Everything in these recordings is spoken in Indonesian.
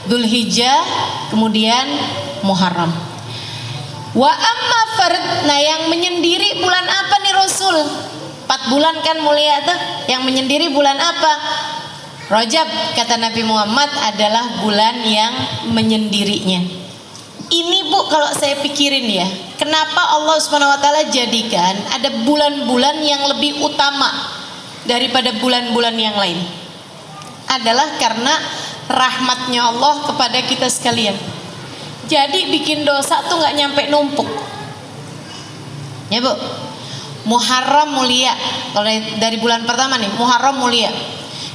Dzulhijjah, kemudian Muharram. Wa amma fard, nah yang menyendiri bulan apa nih Rasul? 4 bulan kan mulia tuh. Yang menyendiri bulan apa? Rajab, kata Nabi Muhammad, adalah bulan yang menyendirinya. Ini Bu, kalau saya pikirin ya, kenapa Allah Subhanahu wa taala jadikan ada bulan-bulan yang lebih utama daripada bulan-bulan yang lain? Adalah karena rahmatnya Allah kepada kita sekalian. Jadi bikin dosa tuh nggak nyampe numpuk. Ya Bu. Muharram mulia. Kalau dari bulan pertama nih, Muharram mulia.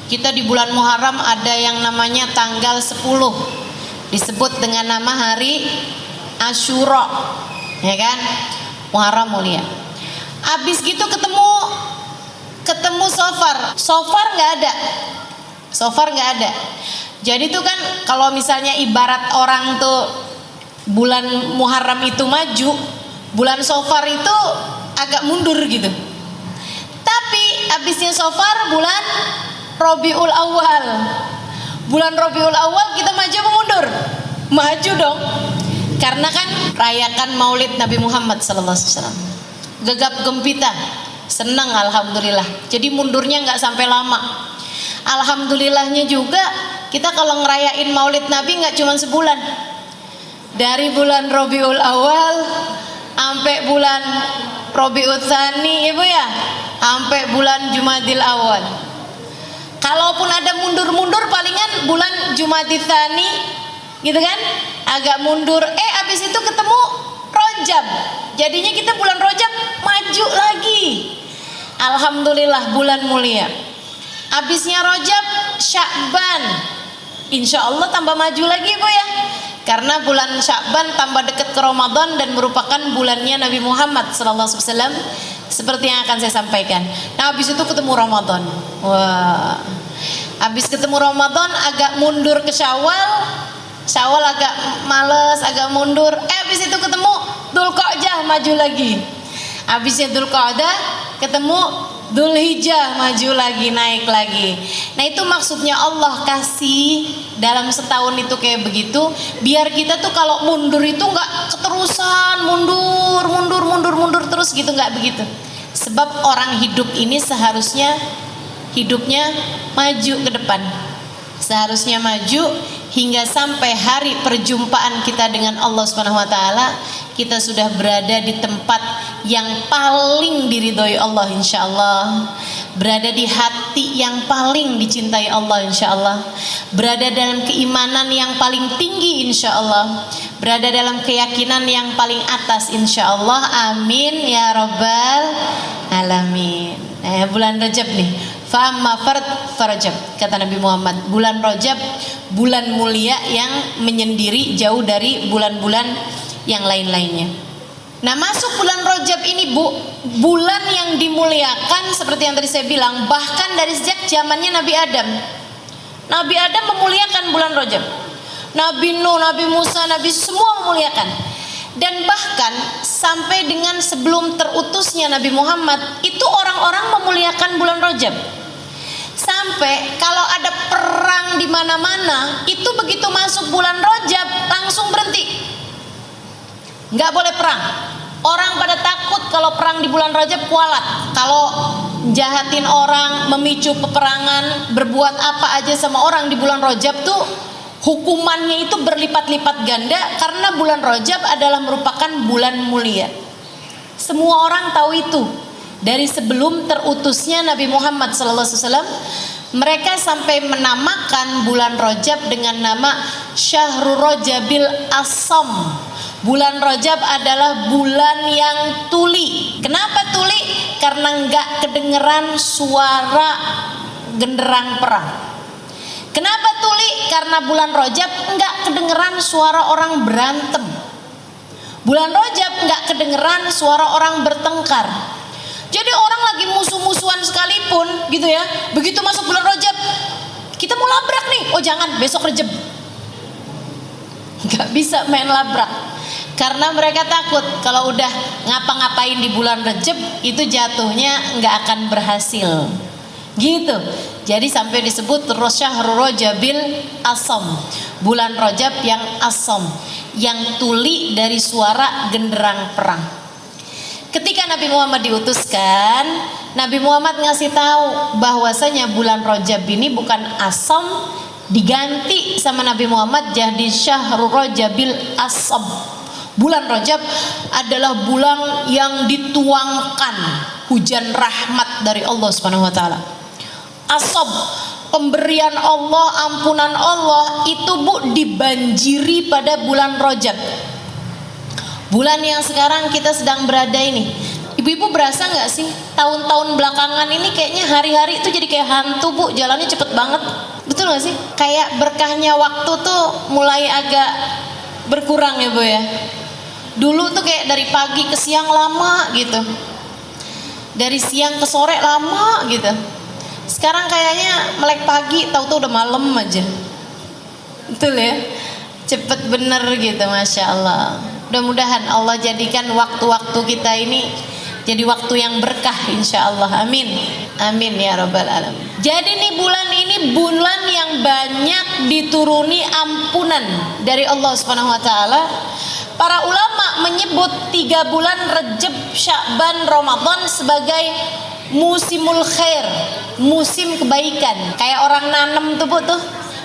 Kita di bulan Muharram ada yang namanya tanggal 10. Disebut dengan nama hari Asyura. Ya kan? Muharram mulia. Habis gitu ketemu Safar. Safar nggak ada. Jadi tuh kan kalau misalnya ibarat orang tuh bulan Muharram itu maju, bulan Safar itu agak mundur gitu. Tapi habisnya Safar bulan Rabiul Awal. Bulan Rabiul Awal kita maju apa mundur? Maju dong. Karena kan rayakan Maulid Nabi Muhammad SAW. Gegap gempita, senang alhamdulillah. Jadi mundurnya nggak sampai lama. Alhamdulillahnya juga kita kalau ngerayain Maulid Nabi nggak cuma sebulan. Dari bulan Rabiul Awal sampai bulan Rabiul Tsani, Ibu ya, sampai bulan Jumadil Awal. Kalaupun ada mundur-mundur palingan bulan Jumadil Tsani, gitu kan? Agak mundur. Abis itu ketemu Rajab. Jadinya kita bulan Rajab maju lagi. Alhamdulillah bulan mulia. Abisnya Rajab, Sya'ban. Insya Allah tambah maju lagi Bu ya. Karena bulan Sya'ban tambah dekat ke Ramadan dan merupakan bulannya Nabi Muhammad SAW. Seperti yang akan saya sampaikan. Nah habis itu ketemu Ramadan. Wah. Habis ketemu Ramadan agak mundur ke Syawal. Syawal agak males, agak mundur. Habis itu ketemu Dzulqa'dah, maju lagi. Habisnya Dzulqa'dah ketemu Dzulhijjah, maju lagi, naik lagi. Nah itu maksudnya Allah kasih dalam setahun itu kayak begitu, biar kita tuh kalau mundur itu nggak keterusan mundur terus gitu, nggak begitu. Sebab orang hidup ini seharusnya hidupnya maju ke depan, seharusnya maju hingga sampai hari perjumpaan kita dengan Allah Subhanahu wa taala, kita sudah berada di tempat yang paling diridhoi Allah insyaallah, berada di hati yang paling dicintai Allah insyaallah, berada dalam keimanan yang paling tinggi insyaallah, berada dalam keyakinan yang paling atas insyaallah. Amin ya rabbal alamin. Bulan Rajab nih, fa'amma farajab, kata Nabi Muhammad, bulan Rajab bulan mulia yang menyendiri jauh dari bulan-bulan yang lain-lainnya. Nah masuk bulan Rajab ini Bu, bulan yang dimuliakan seperti yang tadi saya bilang, bahkan dari sejak zamannya Nabi Adam. Nabi Adam memuliakan bulan Rajab. Nabi Nuh, Nabi Musa, Nabi semua memuliakan. Dan bahkan sampai dengan sebelum terutusnya Nabi Muhammad, itu orang-orang memuliakan bulan Rajab. Sampai kalau ada perang di mana-mana, itu begitu masuk bulan Rajab langsung berhenti. Nggak boleh perang. Orang pada takut kalau perang di bulan Rajab, kualat. Kalau jahatin orang, memicu peperangan, berbuat apa aja sama orang di bulan Rajab tuh hukumannya itu berlipat-lipat ganda, karena bulan Rajab adalah merupakan bulan mulia. Semua orang tahu itu. Dari sebelum terutusnya Nabi Muhammad SAW, mereka sampai menamakan bulan Rajab dengan nama Syahrul Rajabil Asam. Bulan Rajab adalah bulan yang tuli. Kenapa tuli? Karena nggak kedengeran suara genderang perang. Kenapa tuli? Karena bulan Rajab nggak kedengeran suara orang berantem. Bulan Rajab nggak kedengeran suara orang bertengkar. Jadi orang lagi musuh-musuhan sekalipun gitu ya, begitu masuk bulan Rajab, kita mau labrak nih, oh jangan, besok Rajab. Nggak bisa main labrak, karena mereka takut kalau udah ngapa-ngapain di bulan Rajab itu jatuhnya nggak akan berhasil. Gitu. Jadi sampai disebut syahrul Rajabil Asam, bulan Rajab yang asam, yang tuli dari suara genderang perang. Ketika Nabi Muhammad diutuskan, Nabi Muhammad ngasih tahu bahwasanya bulan Rajab ini bukan asam, diganti sama Nabi Muhammad jadi syahrul Rajabil Asam. Bulan Rajab adalah bulan yang dituangkan hujan rahmat dari Allah Subhanahu wa taala. Asab, pemberian Allah, ampunan Allah itu Bu dibanjiri pada bulan Rajab. Bulan yang sekarang kita sedang berada ini. Ibu-ibu berasa nggak sih tahun-tahun belakangan ini kayaknya hari-hari itu jadi kayak hantu Bu, jalannya cepet banget. Betul nggak sih? Kayak berkahnya waktu tuh mulai agak berkurang ya Bu ya. Dulu tuh kayak dari pagi ke siang lama gitu, dari siang ke sore lama gitu. Sekarang kayaknya melek pagi tahu-tahu udah malam aja. Betul ya, cepet bener gitu, Masya Allah. Mudah-mudahan Allah jadikan waktu-waktu kita ini jadi waktu yang berkah, insya Allah. Amin, amin ya rabbal alamin. Jadi nih bulan ini bulan yang banyak dituruni ampunan dari Allah Subhanahu wa taala. Para ulama menyebut 3 bulan Rajab, Sya'ban, Ramadan sebagai musimul khair, musim kebaikan. Kayak orang nanem tuh Bu tuh,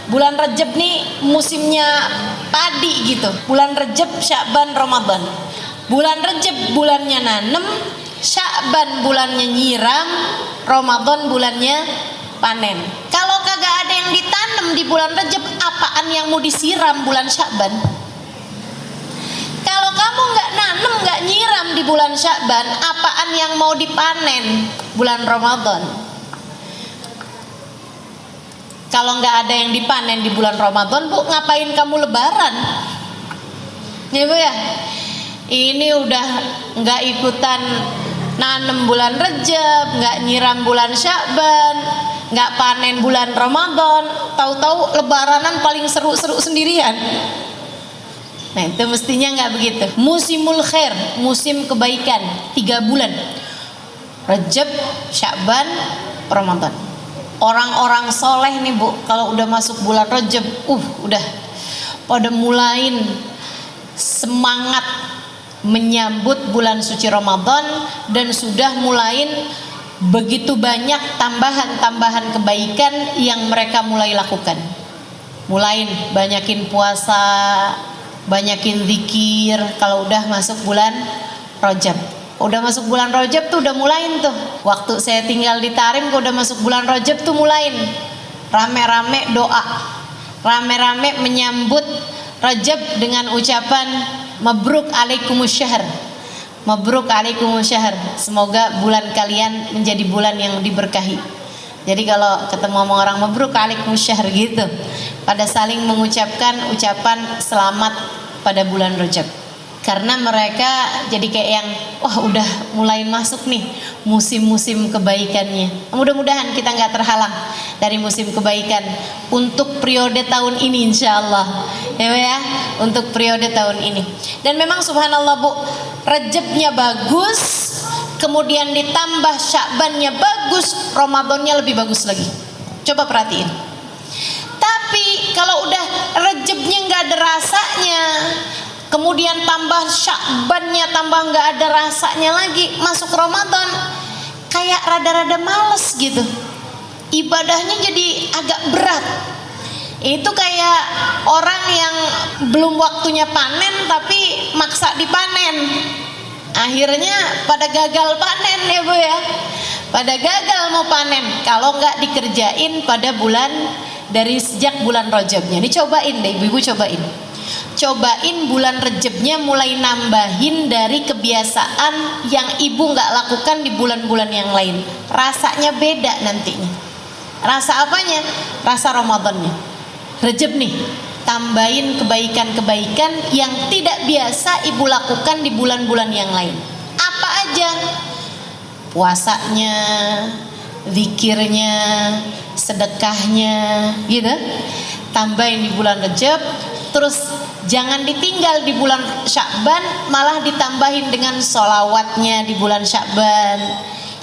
bulan Rajab nih musimnya padi gitu. Bulan Rajab, Sya'ban, Ramadan. Bulan Rajab bulannya nanem, Sya'ban bulannya nyiram, Ramadan bulannya panen. Kalau kagak ada yang ditanam di bulan Rajab, apaan yang mau disiram bulan Sya'ban? Kalau kamu nggak nanem, nggak nyiram di bulan Sya'ban, apaan yang mau dipanen bulan Ramadan? Kalau nggak ada yang dipanen di bulan Ramadan, Bu, ngapain kamu lebaran? Ya Bu ya, ini udah nggak ikutan nanem bulan Rajab, nggak nyiram bulan Sya'ban, nggak panen bulan Ramadan, tahu-tahu lebaranan paling seru-seru sendirian. Nah itu mestinya nggak begitu. Musimul khair, musim kebaikan, 3 bulan, Rajab, Sya'ban, Ramadan. Orang-orang soleh nih Bu, kalau udah masuk bulan Rajab, udah pada mulain semangat menyambut bulan suci Ramadan, dan sudah mulain begitu banyak tambahan-tambahan kebaikan yang mereka mulai lakukan. Mulain banyakin puasa, banyakin zikir kalau udah masuk bulan Rajab. Udah masuk bulan Rajab tuh udah mulain tuh. Waktu saya tinggal di Tarim, udah masuk bulan Rajab tuh mulain rame-rame doa, rame-rame menyambut Rajab dengan ucapan mabruk alaikumusyahr, mabruk alaikumusyahr. Semoga bulan kalian menjadi bulan yang diberkahi. Jadi kalau ketemu sama orang mabruk alaikumusyahr gitu, pada saling mengucapkan ucapan selamat pada bulan Rajab. Karena mereka jadi kayak yang udah mulai masuk nih musim-musim kebaikannya. Mudah-mudahan kita nggak terhalang dari musim kebaikan untuk periode tahun ini, insya Allah ya, untuk periode tahun ini. Dan memang subhanallah Bu, Rajabnya bagus, kemudian ditambah Sya'bannya bagus, Ramadannya lebih bagus lagi. Coba perhatiin. Tapi kalau udah Rajabnya nggak ada rasanya, kemudian tambah Sya'bannya tambah nggak ada rasanya lagi, masuk Ramadan kayak rada-rada males gitu, ibadahnya jadi agak berat. Itu kayak orang yang belum waktunya panen tapi maksa dipanen, akhirnya pada gagal panen ya Bu ya, pada gagal mau panen kalau nggak dikerjain pada bulan dari sejak bulan Rajabnya. Ini cobain deh ibu-ibu, cobain bulan Rajabnya mulai nambahin dari kebiasaan yang ibu nggak lakukan di bulan-bulan yang lain. Rasanya beda nantinya. Rasa apanya? Rasa Ramadannya. Rajab nih, tambahin kebaikan-kebaikan yang tidak biasa ibu lakukan di bulan-bulan yang lain. Apa aja? Puasanya, zikirnya, sedekahnya, gitu. Tambahin di bulan Rajab. Terus jangan ditinggal di bulan Sya'ban, malah ditambahin dengan sholawatnya di bulan Sya'ban.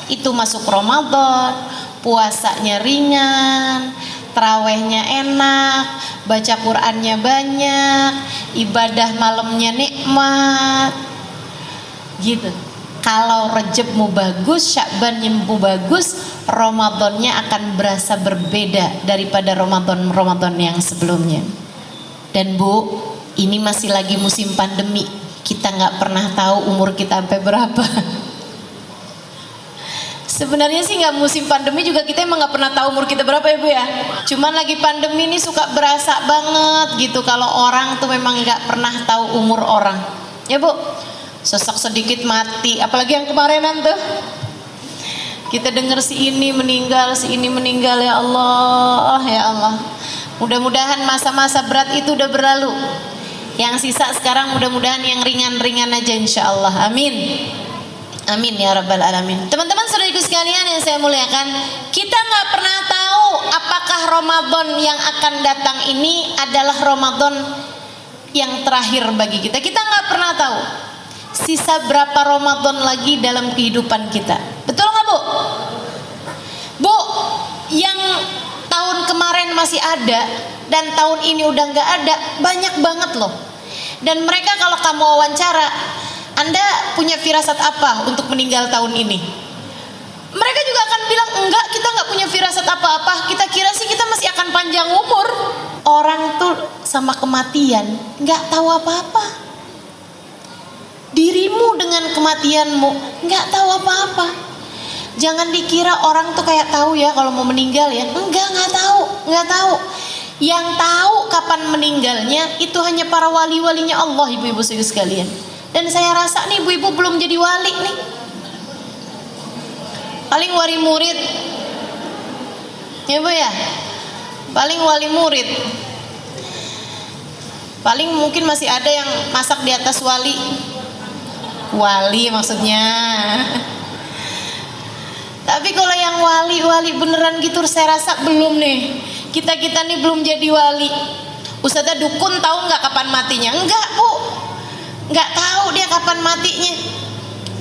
Itu masuk Ramadan. puasanya ringan, tarawehnya enak, baca Qur'annya banyak, ibadah malamnya nikmat, gitu. Kalau Rajabmu bagus, Sya'banmu bagus, Ramadannya akan berasa berbeda daripada Ramadan yang sebelumnya. Dan Bu, ini masih lagi musim pandemi, kita nggak pernah tahu umur kita sampai berapa. Sebenarnya sih nggak musim pandemi juga kita emang nggak pernah tahu umur kita berapa ya Bu ya. Cuman lagi pandemi ini suka berasa banget gitu kalau orang tuh memang nggak pernah tahu umur orang. Ya Bu, sosok sedikit mati, apalagi yang kemarinan tuh. Kita dengar si ini meninggal ya Allah, ya Allah. Mudah-mudahan masa-masa berat itu udah berlalu. Yang sisa sekarang mudah-mudahan yang ringan-ringan aja insya Allah. Amin. Amin ya rabbal alamin. Teman-teman saudaraku sekalian yang saya muliakan, kita nggak pernah tahu apakah Ramadan yang akan datang ini adalah Ramadan yang terakhir bagi kita. Kita nggak pernah tahu sisa berapa Ramadan lagi dalam kehidupan kita. Betul nggak Bu? Bu, yang tahun kemarin masih ada dan tahun ini udah nggak ada, banyak banget loh. Dan mereka kalau kamu wawancara, Anda punya firasat apa untuk meninggal tahun ini? Mereka juga akan bilang, enggak, kita nggak punya firasat apa-apa. Kita kira sih kita masih akan panjang umur. Orang tuh sama kematian nggak tahu apa-apa. Dirimu dengan kematianmu nggak tahu apa-apa. Jangan dikira orang tuh kayak tahu ya kalau mau meninggal ya. Nggak tahu. Yang tahu kapan meninggalnya itu hanya para wali-walinya Allah, ibu-ibu sekalian. Dan saya rasa nih ibu-ibu belum jadi wali nih. Paling wali murid. Ya Bu ya? Paling wali murid. Paling mungkin masih ada yang masak di atas wali. Wali maksudnya. Tapi kalau yang wali beneran gitu saya rasa belum nih. Kita nih belum jadi wali. Ustazah dukun tahu nggak kapan matinya? Enggak Bu, nggak tahu dia kapan matinya.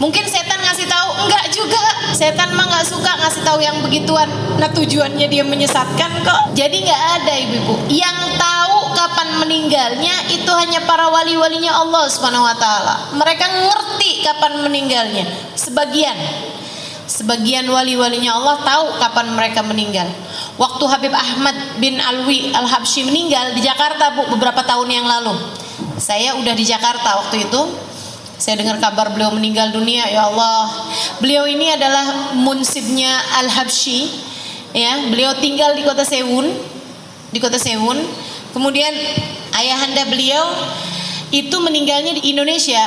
Mungkin setan ngasih tahu? Enggak juga. Setan mah nggak suka ngasih tahu yang begituan. Nah tujuannya dia menyesatkan kok. Jadi nggak ada ibu-ibu. Yang tahu kapan meninggalnya itu hanya para wali-walinya Allah Subhanahu Wa Taala. Mereka ngerti kapan meninggalnya. Sebagian wali-walinya Allah tahu kapan mereka meninggal. Waktu Habib Ahmad bin Alwi Al-Habsyi meninggal di Jakarta Bu, beberapa tahun yang lalu. Saya udah di Jakarta waktu itu. Saya dengar kabar beliau meninggal dunia, ya Allah. Beliau ini adalah munsibnya Al-Habsyi, ya. Beliau tinggal di kota Sewun. Kemudian ayahanda beliau itu meninggalnya di Indonesia,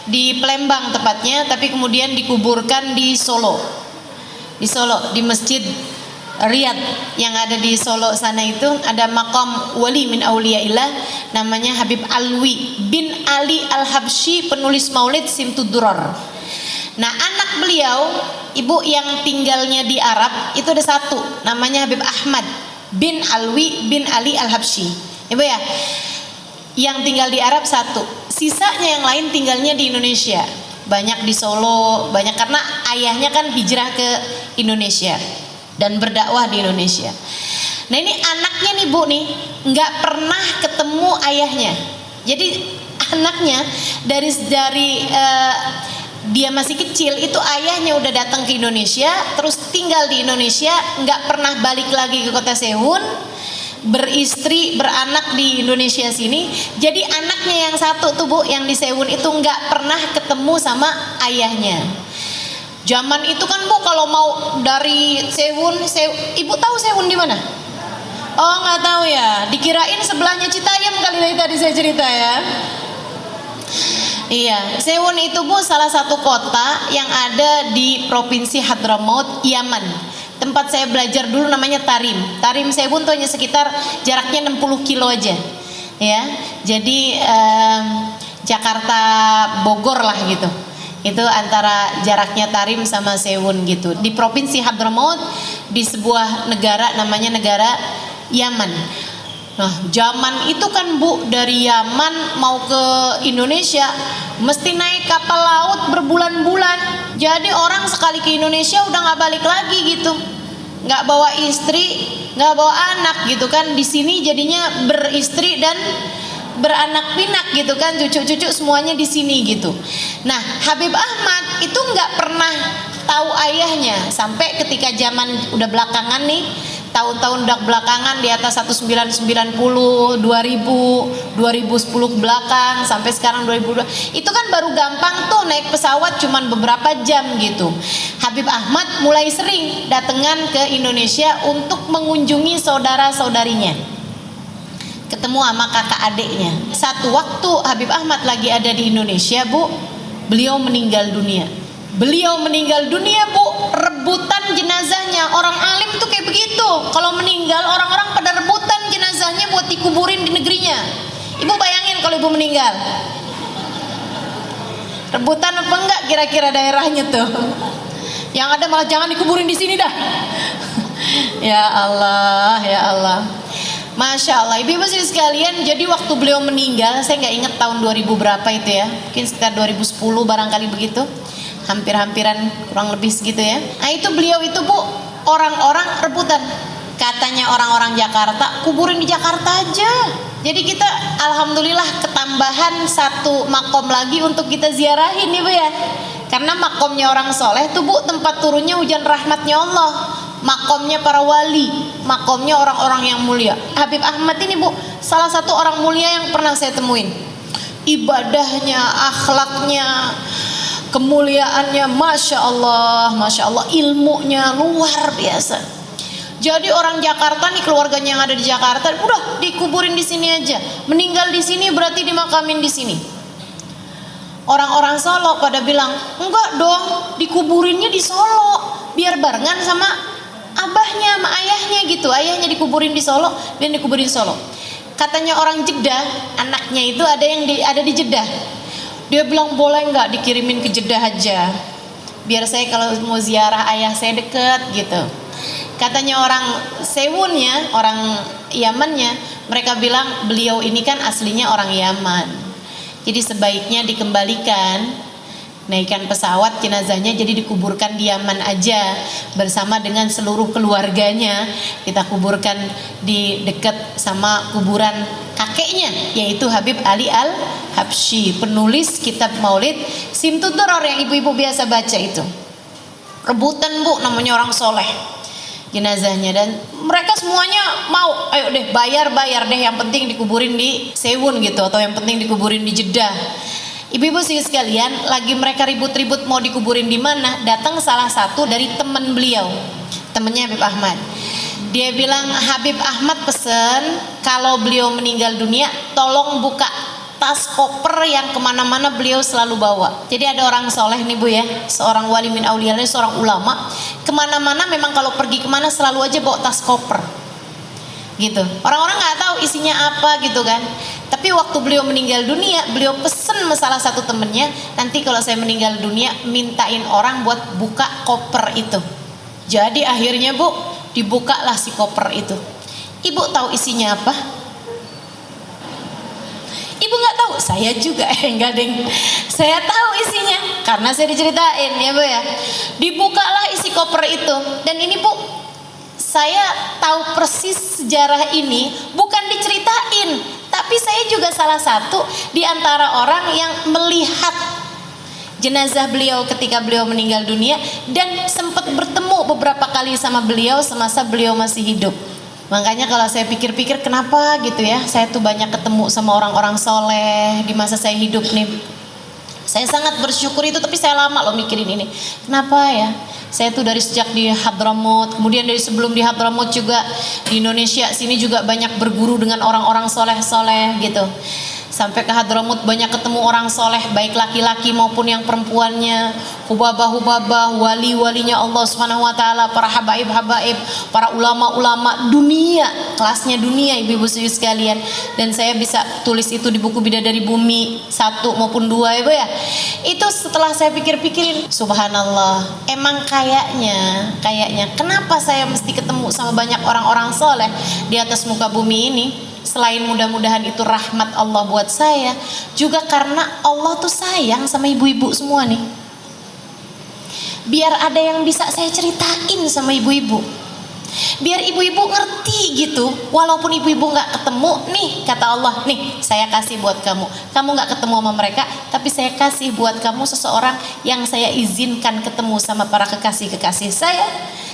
di Palembang tepatnya, tapi kemudian dikuburkan di Solo, di Masjid Riyadh yang ada di Solo sana. Itu ada makam wali min auliyaillah namanya Habib Alwi bin Ali Al-Habsyi, penulis Maulid Simtud Durar. Nah anak beliau, ibu yang tinggalnya di Arab itu ada satu namanya Habib Ahmad bin Alwi bin Ali Al-Habsyi, ibu ya, yang tinggal di Arab satu. Sisanya yang lain tinggalnya di Indonesia, banyak di Solo, banyak karena ayahnya kan hijrah ke Indonesia dan berdakwah di Indonesia. Nah ini anaknya nih Bu nih nggak pernah ketemu ayahnya. Jadi anaknya dari dia masih kecil itu ayahnya udah datang ke Indonesia, terus tinggal di Indonesia, nggak pernah balik lagi ke kota Sewun, beristri beranak di Indonesia sini. Jadi anaknya yang satu tuh Bu yang di Sewun itu nggak pernah ketemu sama ayahnya. Zaman itu kan Bu kalau mau dari Sewun, ibu tahu Sewun di mana? Oh nggak tahu ya, dikirain sebelahnya Citayam kali tadi saya cerita ya. Iya, Sewun itu Bu salah satu kota yang ada di provinsi Hadramaut, Yaman. Tempat saya belajar dulu namanya Tarim. Tarim Sewun tuh hanya sekitar jaraknya 60 kilo aja. Ya, jadi Jakarta Bogor lah gitu. Itu antara jaraknya Tarim sama Sewun gitu. Di provinsi Hadramaut, di sebuah negara namanya negara Yaman. Nah, zaman itu kan Bu dari Yaman mau ke Indonesia mesti naik kapal laut berbulan-bulan. Jadi orang sekali ke Indonesia udah nggak balik lagi gitu. nggak bawa istri, nggak bawa anak gitu kan. Di sini jadinya beristri dan beranak pinak gitu kan, cucu-cucu semuanya di sini gitu. Nah, Habib Ahmad itu nggak pernah tahu ayahnya sampai ketika zaman udah belakangan nih, tahun-tahun udah belakangan di atas 1990, 2000, 2010 ke belakang sampai sekarang 2002. Itu kan baru gampang tuh naik pesawat cuman beberapa jam gitu. Habib Ahmad mulai sering datangan ke Indonesia untuk mengunjungi saudara-saudarinya, ketemu sama kakak adiknya. Satu waktu Habib Ahmad lagi ada di Indonesia, Bu, beliau meninggal dunia. Beliau meninggal dunia, Bu, rebutan jenazahnya. Orang alim tuh kayak begitu. Kalau meninggal, orang-orang pada rebutan jenazahnya buat dikuburin di negerinya. Ibu bayangin kalau ibu meninggal, rebutan apa enggak kira-kira daerahnya tuh? Yang ada malah jangan dikuburin di sini dah. Ya Allah, ya Allah. Masya Allah, ibu-ibu sekalian, jadi waktu beliau meninggal, saya nggak ingat tahun 2000 berapa itu ya, mungkin sekitar 2010 barangkali begitu, hampir-hampiran kurang lebih segitu ya. Nah itu beliau itu, Bu, orang-orang rebutan. Katanya orang-orang Jakarta, kuburin di Jakarta aja. Jadi kita alhamdulillah ketambahan satu makom lagi untuk kita ziarahin nih, Bu ya. Karena makomnya orang soleh tuh, Bu, tempat turunnya hujan rahmatnya Allah. Makomnya para wali, makomnya orang-orang yang mulia. Habib Ahmad ini, Bu, salah satu orang mulia yang pernah saya temuin. Ibadahnya, akhlaknya, kemuliaannya, Masya Allah, ilmunya luar biasa. Jadi orang Jakarta nih, keluarganya yang ada di Jakarta, udah dikuburin di sini aja. Meninggal di sini berarti dimakamin di sini. Orang-orang Solo pada bilang, enggak dong, dikuburinnya di Solo, biar barengan sama abahnya sama ayahnya gitu. Ayahnya dikuburin di Solo dan dikuburin di Solo. Katanya orang Jeddah, anaknya itu ada di Jeddah. Dia bilang, boleh nggak dikirimin ke Jeddah aja, biar saya kalau mau ziarah ayah saya deket gitu. Katanya orang Sewunnya, orang Yamannya, mereka bilang beliau ini kan aslinya orang Yaman, jadi sebaiknya dikembalikan, naikkan pesawat jenazahnya, jadi dikuburkan di Yaman aja bersama dengan seluruh keluarganya. Kita kuburkan di dekat sama kuburan kakeknya, yaitu Habib Ali Al-Habsyi, penulis kitab Maulid Simtuturor yang ibu-ibu biasa baca itu. Rebutan, Bu, namanya orang soleh jenazahnya, dan mereka semuanya mau, ayo deh bayar deh, yang penting dikuburin di Sewun gitu, atau yang penting dikuburin di Jeddah. Ibu-ibu sekalian, lagi mereka ribut-ribut mau dikuburin di mana, datang salah satu dari teman beliau, temannya Habib Ahmad. Dia bilang, Habib Ahmad pesen kalau beliau meninggal dunia, tolong buka tas koper yang kemana-mana beliau selalu bawa. Jadi ada orang soleh nih, Bu ya, seorang wali min auliya, seorang ulama, kemana-mana memang kalau pergi kemana selalu aja bawa tas koper gitu. Orang-orang nggak tahu isinya apa gitu kan. Tapi waktu beliau meninggal dunia, beliau pesen salah satu temennya, nanti kalau saya meninggal dunia mintain orang buat buka koper itu. Jadi akhirnya, Bu, dibukalah si koper itu. Ibu tahu isinya apa? Ibu nggak tahu, saya juga enggak deng. Saya tahu isinya karena saya diceritain ya, Bu ya. Dibukalah isi koper itu, dan ini, Bu, saya tahu persis sejarah ini bukan diceritain, tapi saya juga salah satu di antara orang yang melihat jenazah beliau ketika beliau meninggal dunia dan sempat bertemu beberapa kali sama beliau semasa beliau masih hidup. Makanya kalau saya pikir-pikir, kenapa gitu ya, saya tuh banyak ketemu sama orang-orang soleh di masa saya hidup nih. Saya sangat bersyukur itu, tapi saya lama loh mikirin ini. Kenapa ya? Saya tuh dari sejak di Hadramut, kemudian dari sebelum di Hadramut juga di Indonesia sini juga banyak berguru dengan orang-orang soleh-soleh gitu. Sampai ke Hadramut banyak ketemu orang soleh, baik laki-laki maupun yang perempuannya, hubabah-hubabah, wali-walinya Allah Subhanahu wa taala, para habaib-habaib, para ulama-ulama dunia, kelasnya dunia, ibu-ibu sekalian. Dan saya bisa tulis itu di buku Bidadari Bumi 1 maupun 2 ya, Bu ya. Itu setelah saya pikir-pikirin, subhanallah, emang kayaknya kenapa saya mesti ketemu sama banyak orang-orang soleh di atas muka bumi ini? Selain mudah-mudahan itu rahmat Allah buat saya, juga karena Allah tuh sayang sama ibu-ibu semua nih. Biar ada yang bisa saya ceritain sama ibu-ibu. Biar ibu-ibu ngerti gitu, walaupun ibu-ibu nggak ketemu nih, kata Allah, nih saya kasih buat kamu. Kamu nggak ketemu sama mereka, tapi saya kasih buat kamu seseorang yang saya izinkan ketemu sama para kekasih-kekasih saya,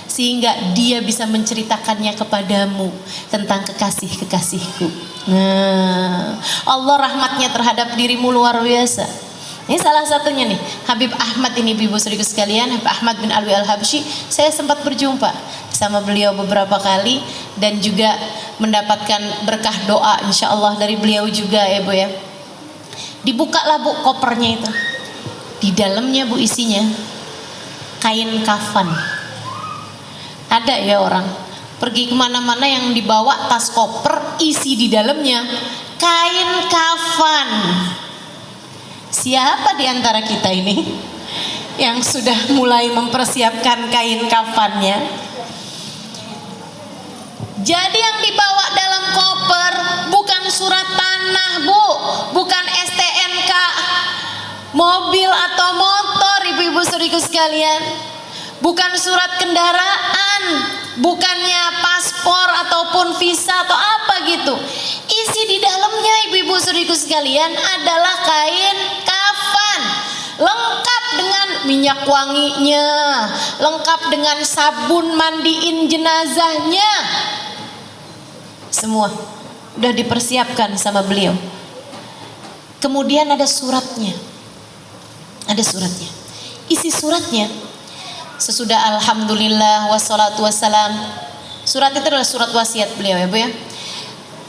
sehingga dia bisa menceritakannya kepadamu tentang kekasih-kekasihku. Nah, Allah rahmatnya terhadap dirimu luar biasa. Ini salah satunya nih, Habib Ahmad ini, ibu saudaraku sekalian, Habib Ahmad bin Alwi Al-Habsyi. Saya sempat berjumpa sama beliau beberapa kali dan juga mendapatkan berkah doa insya Allah dari beliau juga ya Bu ya. Dibukalah Bu kopernya itu, di dalamnya Bu isinya kain kafan. Ada ya orang pergi kemana-mana yang dibawa tas koper isi di dalamnya kain kafan. Siapa di antara kita ini yang sudah mulai mempersiapkan kain kafannya? Jadi yang dibawa dalam koper bukan surat tanah Bu, bukan STNK mobil atau motor ibu-ibu saudariku sekalian, bukan surat kendaraan, bukannya paspor ataupun visa atau apa gitu. Isi di dalamnya ibu-ibu saudariku sekalian adalah kain kafan, lengkap dengan minyak wanginya, lengkap dengan sabun mandiin jenazahnya. Semua udah dipersiapkan sama beliau. Kemudian ada suratnya. Ada suratnya. Isi suratnya sesudah alhamdulillah wassalatu wassalam. Surat itu adalah surat wasiat beliau ya Bu ya.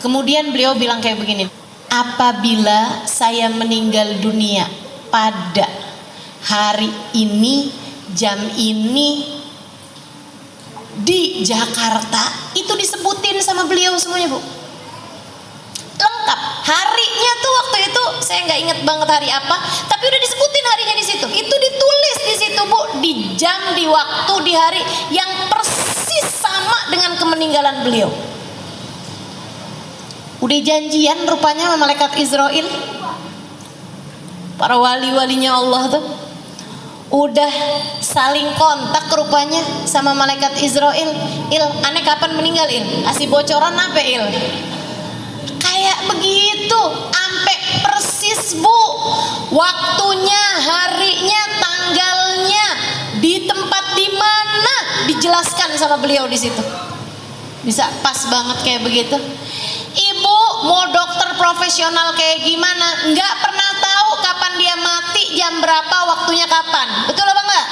Kemudian beliau bilang kayak begini, apabila saya meninggal dunia pada hari ini, jam ini, di Jakarta, itu disebutin sama beliau semuanya Bu, lengkap. Harinya tuh waktu itu saya nggak inget banget hari apa, tapi udah disebutin harinya di situ. Itu ditulis di situ Bu, di jam, di waktu, di hari yang persis sama dengan kemeninggalan beliau. Udah janjian rupanya sama malaikat Israel, para wali-walinya Allah tuh udah saling kontak rupanya sama malaikat Israel. Aneh kapan meninggal Kasih bocoran apa Kayak begitu, sampai persis Bu, waktunya, harinya, tanggalnya, di tempat di mana dijelaskan sama beliau di situ. Bisa pas banget kayak begitu. Ibu mau dokter profesional kayak gimana, nggak pernah tahu kapan dia mati, jam berapa, waktunya kapan. Betul apa enggak?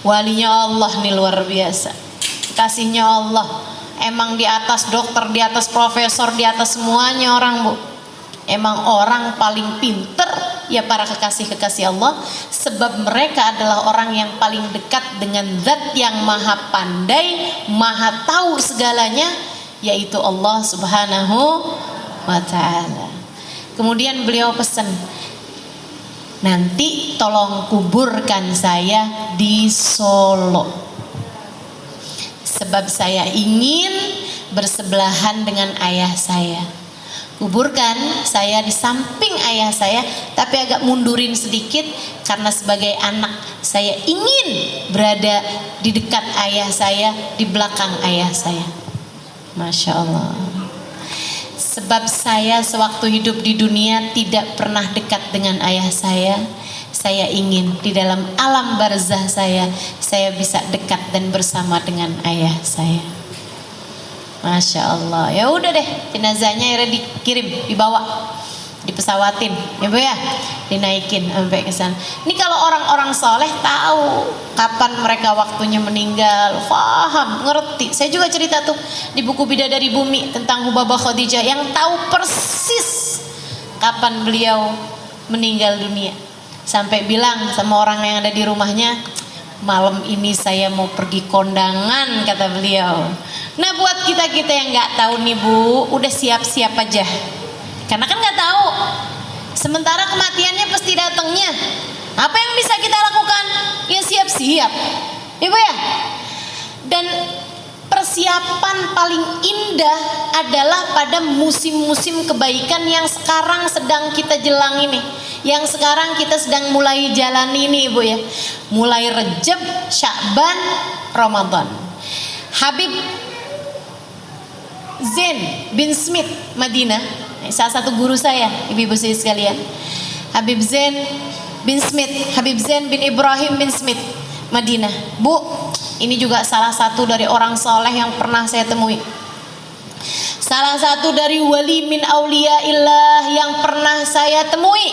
Walinya Allah nih luar biasa, kasihnya Allah. Emang di atas dokter, di atas profesor, di atas semuanya orang Bu. Emang orang paling pinter ya para kekasih-kekasih Allah, sebab mereka adalah orang yang paling dekat dengan zat yang maha pandai, maha tahu segalanya, yaitu Allah Subhanahu wa ta'ala. Kemudian beliau pesan, nanti tolong kuburkan saya di Solo, sebab saya ingin bersebelahan dengan ayah saya. Kuburkan saya di samping ayah saya, tapi agak mundurin sedikit, karena sebagai anak saya ingin berada di dekat ayah saya, di belakang ayah saya. Masya Allah. Sebab saya sewaktu hidup di dunia tidak pernah dekat dengan ayah saya. Saya ingin di dalam alam barzah saya bisa dekat dan bersama dengan ayah saya. Masya Allah. Ya udah deh, jenazahnya akhirnya dikirim, dibawa, dipesawatin, ya Bu ya, dinaikin sampai ke sana. Ini kalau orang-orang soleh tahu kapan mereka waktunya meninggal, paham, ngerti. Saya juga cerita tuh di buku Bidadari Bumi tentang Hubabah Khadijah yang tahu persis kapan beliau meninggal dunia. Sampai bilang sama orang yang ada di rumahnya, malam ini saya mau pergi kondangan, kata beliau. Nah buat kita-kita yang nggak tahu nih Bu, udah siap-siap aja, karena kan nggak tahu. Sementara kematiannya pasti datangnya. Apa yang bisa kita lakukan? Ya siap-siap, Ibu ya. Dan persiapan paling indah adalah pada musim-musim kebaikan yang sekarang sedang kita jelang ini, yang sekarang kita sedang mulai jalani ini Ibu ya. Mulai Rejab, Sya'ban, Ramadan. Habib Zain bin Smith Madinah, salah satu guru saya, ibu-ibu saya sekalian. Habib Zain bin Smith, Habib Zain bin Ibrahim bin Smith Madinah. Bu, ini juga salah satu dari orang soleh yang pernah saya temui. Salah satu dari wali min auliyaillah yang pernah saya temui.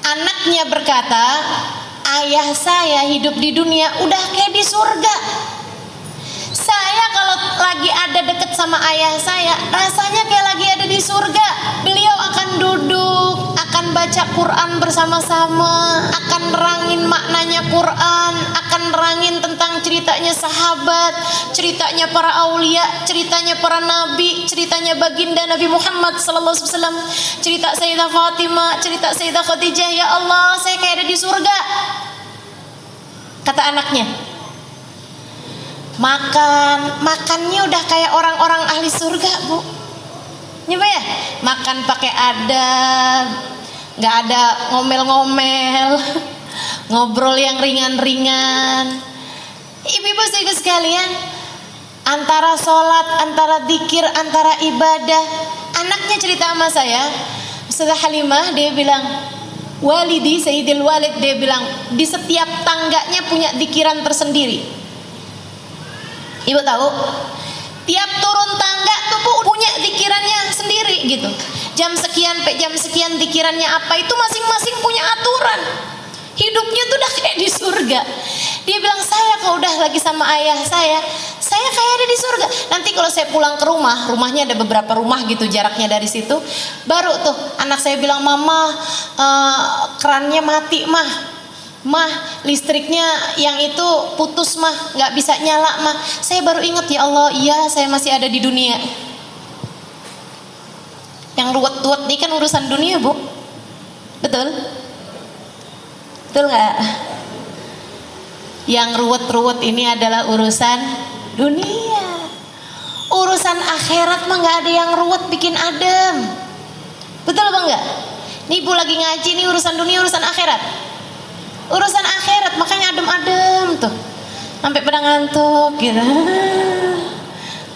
Anaknya berkata, ayah saya hidup di dunia udah kayak di surga. Saya kalau lagi ada deket sama ayah saya, rasanya kayak lagi ada di surga. Beliau akan duduk, akan baca Quran bersama-sama, akan nerangin maknanya Quran, akan nerangin tentang ceritanya sahabat, ceritanya para aulia, ceritanya para nabi, ceritanya baginda Nabi Muhammad SAW, cerita Sayyidah Fatimah, cerita Sayyidah Khadijah. Ya Allah, saya kayak ada di surga, kata anaknya. Makannya udah kayak orang-orang ahli surga, Bu. Nyoba ya, makan pakai adab, nggak ada ngomel-ngomel, ngobrol yang ringan-ringan. Ibu-ibu sekalian, antara sholat, antara zikir, antara ibadah. Anaknya cerita sama saya, Ustazah Halimah, dia bilang, walidi Sayyidil Walid, dia bilang, di setiap tangganya punya zikiran tersendiri. Ibu tahu, tiap turun tangga tuh punya zikirannya sendiri gitu. Jam sekian sampai jam sekian zikirannya apa, itu masing-masing punya aturan. Hidupnya tuh udah kayak di surga. Dia bilang, saya kalau udah lagi sama ayah saya kayak ada di surga. Nanti kalau saya pulang ke rumah, rumahnya ada beberapa rumah gitu jaraknya dari situ, baru tuh anak saya bilang, mama, kerannya mati mah. Mah, listriknya yang itu putus mah, nggak bisa nyala mah. Saya baru ingat, ya Allah, iya saya masih ada di dunia. Yang ruwet-ruwet ini kan urusan dunia, Bu. Betul? Betul nggak? Yang ruwet-ruwet ini adalah urusan dunia. Urusan akhirat mah nggak ada yang ruwet bikin adem. Betul apa enggak? Nih Ibu lagi ngaji, nih urusan dunia, urusan akhirat. Urusan akhirat makanya adem-adem tuh, sampai pada ngantuk gitu.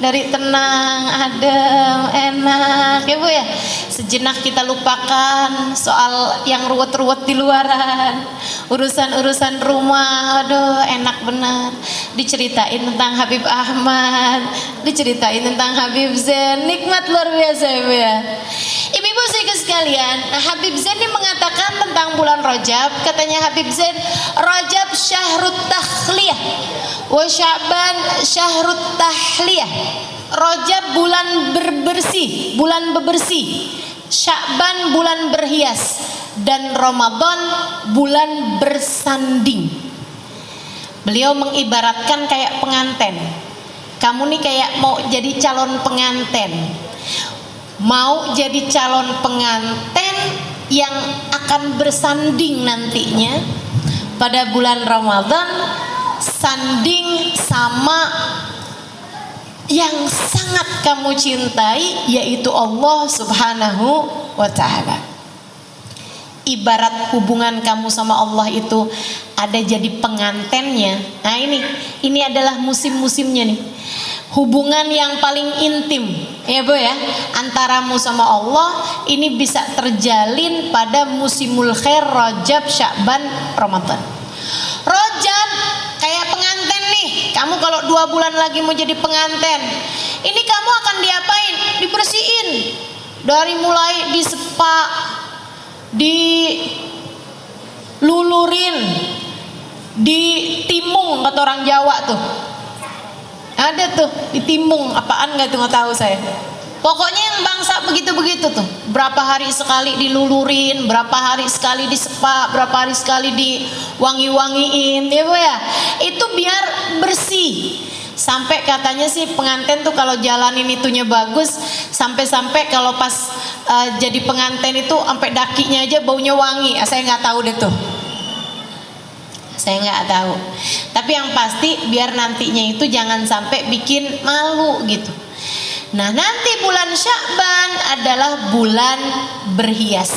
Dari tenang, adem, enak ya Bu ya. Sejenak kita lupakan soal yang ruwet-ruwet di luaran. Urusan-urusan rumah, aduh enak benar. Diceritain tentang Habib Ahmad, diceritain tentang Habib Zain, nikmat luar biasa ya Bu ya. Ibu-ibu sekalian, Habib Zain ini mengatakan tentang bulan Rajab, katanya Habib Zain, Rajab syahrut takhliyah wa Sya'ban syahrut tahliyah. Rajab bulan berbersih, bulan bebersih, Sya'ban bulan berhias, dan Ramadan bulan bersanding. Beliau mengibaratkan kayak pengantin. Kamu nih kayak mau jadi calon pengantin, mau jadi calon pengantin yang akan bersanding nantinya pada bulan Ramadan, sanding sama yang sangat kamu cintai, yaitu Allah Subhanahu wa Ta'ala. Ibarat hubungan kamu sama Allah itu ada jadi pengantennya. Nah ini adalah musim-musimnya nih. Hubungan yang paling intim ya Bu ya, antaramu sama Allah ini bisa terjalin pada musimul khair, Rajab, Sya'ban, Ramadan. Rajab kayak pengantin nih. Kamu kalau 2 bulan lagi mau jadi pengantin, ini kamu akan diapain? Dibersihin. Dari mulai disepa, dilulurin, ditimung kata orang Jawa tuh. Ada tuh ditimung, apaan nggak tuh, nggak tahu saya. Pokoknya yang bangsa begitu-begitu tuh. Berapa hari sekali dilulurin, berapa hari sekali disepa, berapa hari sekali diwangi-wangiin, ya Bu ya. Itu biar bersih. Sampai katanya sih pengantin tuh kalau jalanin itunya bagus, sampai-sampai kalau pas jadi pengantin itu sampai dakinya aja baunya wangi. Saya nggak tahu deh tuh. Saya nggak tahu. Tapi yang pasti biar nantinya itu jangan sampai bikin malu gitu. Nah nanti bulan Sya'ban adalah bulan berhias.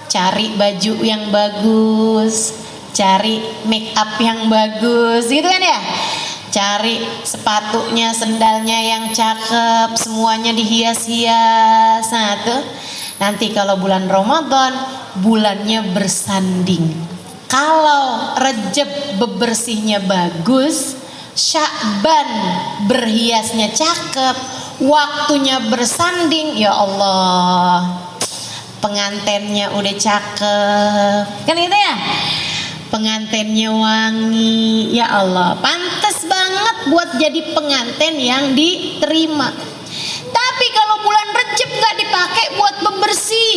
Cari baju yang bagus, cari make up yang bagus gitu kan ya. cari sepatunya, sendalnya yang cakep, semuanya dihias-hias. Nah tuh nanti kalau bulan Ramadan bulannya bersanding. Kalau Rejab bebersihnya bagus, Sya'ban berhiasnya cakep, waktunya bersanding, ya Allah, pengantennya udah cakep, kan gitu ya, pengantennya wangi, ya Allah, pantas banget buat jadi penganten yang diterima. Tapi kalau bulan Rejab nggak dipakai buat pembersih,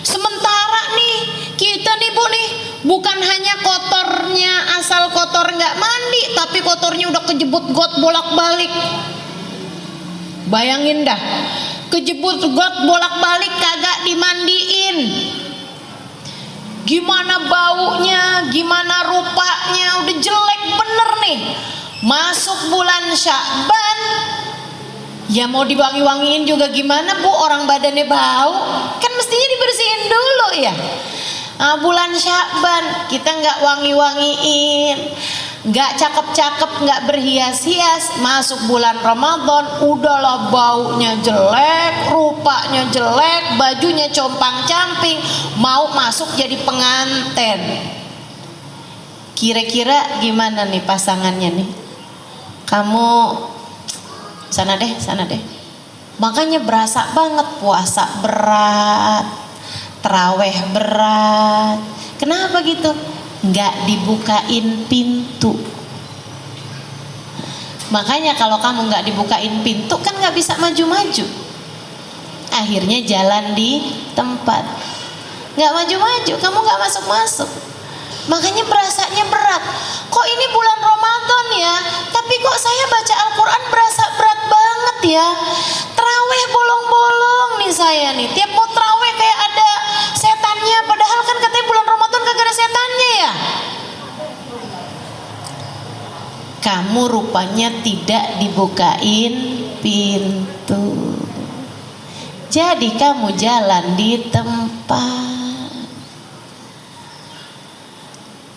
sementara nih kita nih Bu nih, bukan hanya kotornya, asal kotor nggak mandi, tapi kotornya udah kejebut got bolak-balik. Bayangin dah, kejebut got bolak-balik kagak dimandiin, gimana baunya, gimana rupanya, udah jelek bener nih. Masuk bulan Sya'ban, ya mau diwangi-wangiin juga gimana Bu, orang badannya bau, kan mestinya dibersihin dulu ya. Nah, bulan Sya'ban kita nggak wangi-wangiin, nggak cakep-cakep, nggak berhias-hias, masuk bulan Ramadan udahlah baunya jelek, rupanya jelek, bajunya compang-camping, mau masuk jadi penganten. Kira-kira gimana nih pasangannya nih? Kamu sana deh, sana deh. Makanya berasa banget puasa berat, terawih berat. Kenapa gitu? Nggak dibukain pintu. Makanya kalau kamu nggak dibukain pintu kan nggak bisa maju-maju. Akhirnya jalan di tempat, nggak maju-maju, kamu nggak masuk-masuk. Makanya berasanya berat. Kok ini bulan Ramadan ya, tapi kok saya baca Al-Quran berasa berat banget ya. Terawih bolong-bolong nih saya nih, tiap mau terawih kayak ada setannya, padahal kan katanya bulan Ramadan kagak ada setannya ya. Kamu rupanya tidak dibukain pintu, jadi kamu jalan di tempat.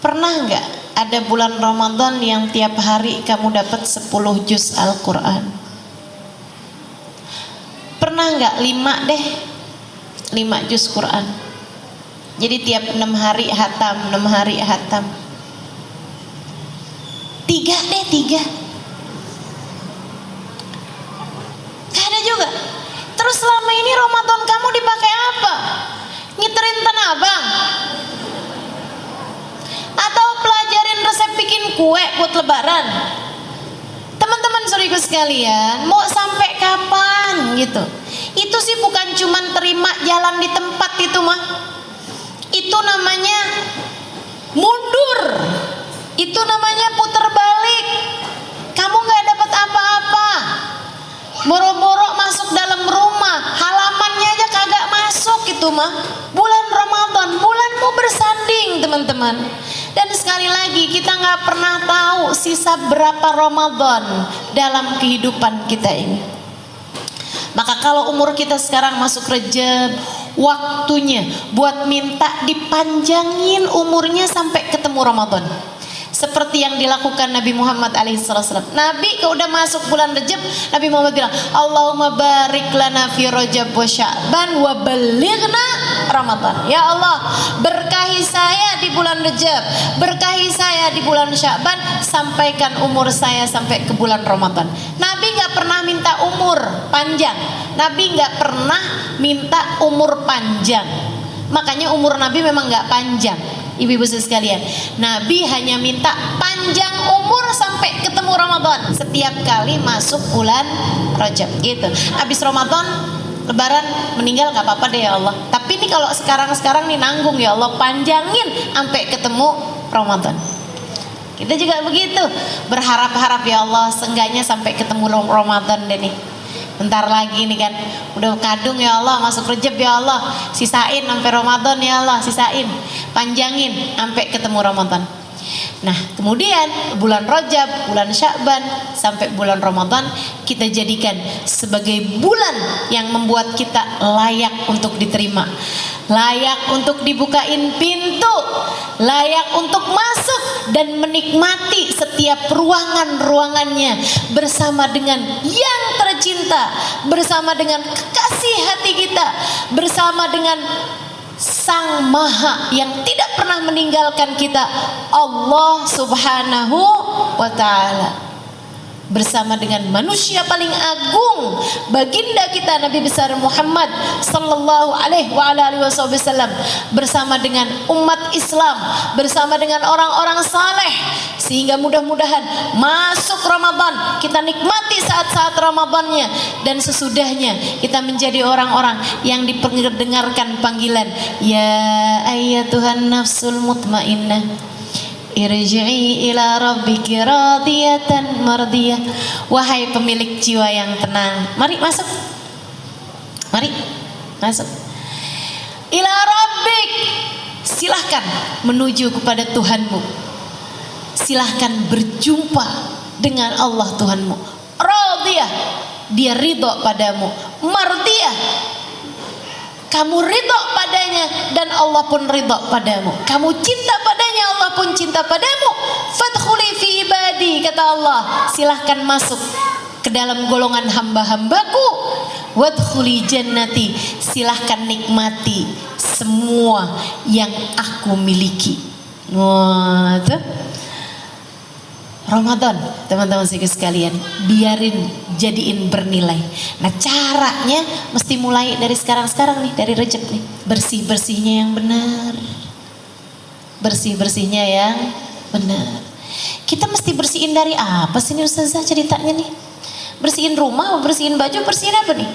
Pernah nggak ada bulan Ramadan yang tiap hari kamu dapat 10 juz Al-Quran? Pernah nggak 5 deh, 5 juz Quran? Jadi tiap 6 hari hatam, 6 hari hatam. 3 deh, 3. Gak ada juga. Terus selama ini Ramadan kamu dipakai apa? Ngiterin Tanah Abang? Atau pelajarin resep bikin kue buat lebaran? Teman-teman saudaraku sekalian, mau sampai kapan gitu? Itu sih bukan cuman terima jalan di tempat itu mah. Itu namanya mundur. Itu namanya puter balik. Kamu gak dapat apa-apa. Boro-boro masuk dalam rumah, halamannya aja kagak masuk itu mah. Bulan Ramadan, bulanmu bersanding teman-teman. Dan sekali lagi kita nggak pernah tahu sisa berapa Ramadan dalam kehidupan kita ini. Maka kalau umur kita sekarang masuk Rejab, waktunya buat minta dipanjangin umurnya sampai ketemu Ramadan. Seperti yang dilakukan Nabi Muhammad alaihissalam. Nabi kalau udah masuk bulan Rejab, Nabi Muhammad bilang, Allahumma barik lana fi Rajab wa Sya'ban wa balighna Ramadan. Ya Allah, berkahi saya di bulan Rejab, berkahi saya di bulan Sya'ban, sampaikan umur saya sampai ke bulan Ramadan. Nabi nggak pernah minta umur panjang. Nabi nggak pernah minta umur panjang. Makanya umur Nabi memang nggak panjang. Ibu-ibu sekalian, Nabi hanya minta panjang umur sampai ketemu Ramadan setiap kali masuk bulan Rajab gitu. Habis Ramadan, Lebaran, meninggal nggak apa-apa deh ya Allah. Tapi ini kalau sekarang nih nanggung ya Allah, panjangin sampai ketemu Ramadan. Kita juga begitu, berharap-harap ya Allah, seenggaknya sampai ketemu Ramadan deh nih. Bentar lagi nih kan, udah kadung ya Allah, masuk Rejab ya Allah, sisain sampai Ramadan ya Allah, sisain, panjangin sampai ketemu Ramadan. Nah, kemudian bulan Rajab, bulan Sya'ban sampai bulan Ramadan kita jadikan sebagai bulan yang membuat kita layak untuk diterima, layak untuk dibukain pintu, layak untuk masuk dan menikmati setiap ruangan-ruangannya bersama dengan yang tercinta, bersama dengan kekasih hati kita, bersama dengan Sang Maha yang tidak pernah meninggalkan kita, Allah Subhanahu wa Ta'ala, bersama dengan manusia paling agung, baginda kita Nabi besar Muhammad sallallahu alaihi wasallam, bersama dengan umat Islam, bersama dengan orang-orang saleh, sehingga mudah-mudahan masuk Ramadan kita nikmati saat-saat Ramadannya, dan sesudahnya kita menjadi orang-orang yang diperdengarkan panggilan ya ayyatuhan nafsul mutmainnah irji'i ila rabbiki radiyatan mardiyah. Wahai pemilik jiwa yang tenang, mari masuk, mari masuk. Ila rabbik, silahkan menuju kepada Tuhanmu, silahkan berjumpa dengan Allah Tuhanmu. Radiyah, dia ridho padamu. Mardiyah, kamu ridho padanya dan Allah pun ridho padamu. Kamu cinta padanya, Allah pun cinta padamu. Fadkhuli fi ibadi, kata Allah, silahkan masuk ke dalam golongan hamba-hambaku. Wadkhuli jannati, silahkan nikmati semua yang aku miliki. Wah, tuh Ramadan, teman-teman sekalian, biarin jadiin bernilai. Nah, caranya mesti mulai dari sekarang nih, dari Rejab nih. Bersih-bersihnya yang benar. Bersih-bersihnya yang benar. Kita mesti bersihin dari apa sih nih Ustazah ceritanya nih? Bersihin rumah, bersihin baju, bersihin apa nih?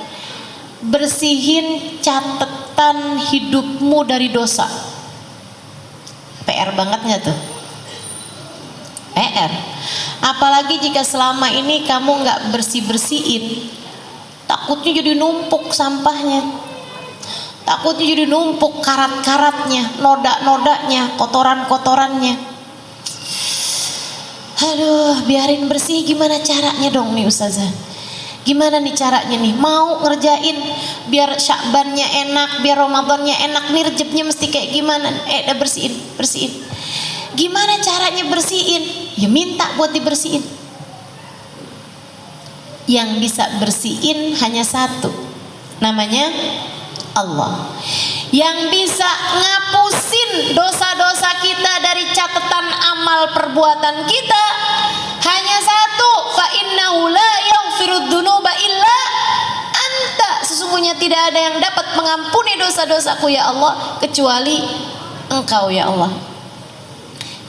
Bersihin catatan hidupmu dari dosa. PR banget gak tuh? PR. Apalagi jika selama ini kamu nggak bersih-bersihin, takutnya jadi numpuk sampahnya, takutnya jadi numpuk karat-karatnya, noda-nodanya, kotoran-kotorannya. Aduh, biarin bersih. Gimana caranya dong nih Ustazah? Gimana nih caranya nih? Mau ngerjain biar Sya'bannya enak, biar Ramadannya enak, nih Rejabnya mesti kayak gimana? Bersihin. Gimana caranya bersihin? Ya minta buat dibersihin. Yang bisa bersihin hanya satu, namanya Allah. Yang bisa ngapusin dosa-dosa kita dari catatan amal perbuatan kita hanya satu, fa innahu la yaghfirud dzunuba illa anta. Sesungguhnya tidak ada yang dapat mengampuni dosa-dosaku ya Allah kecuali Engkau ya Allah.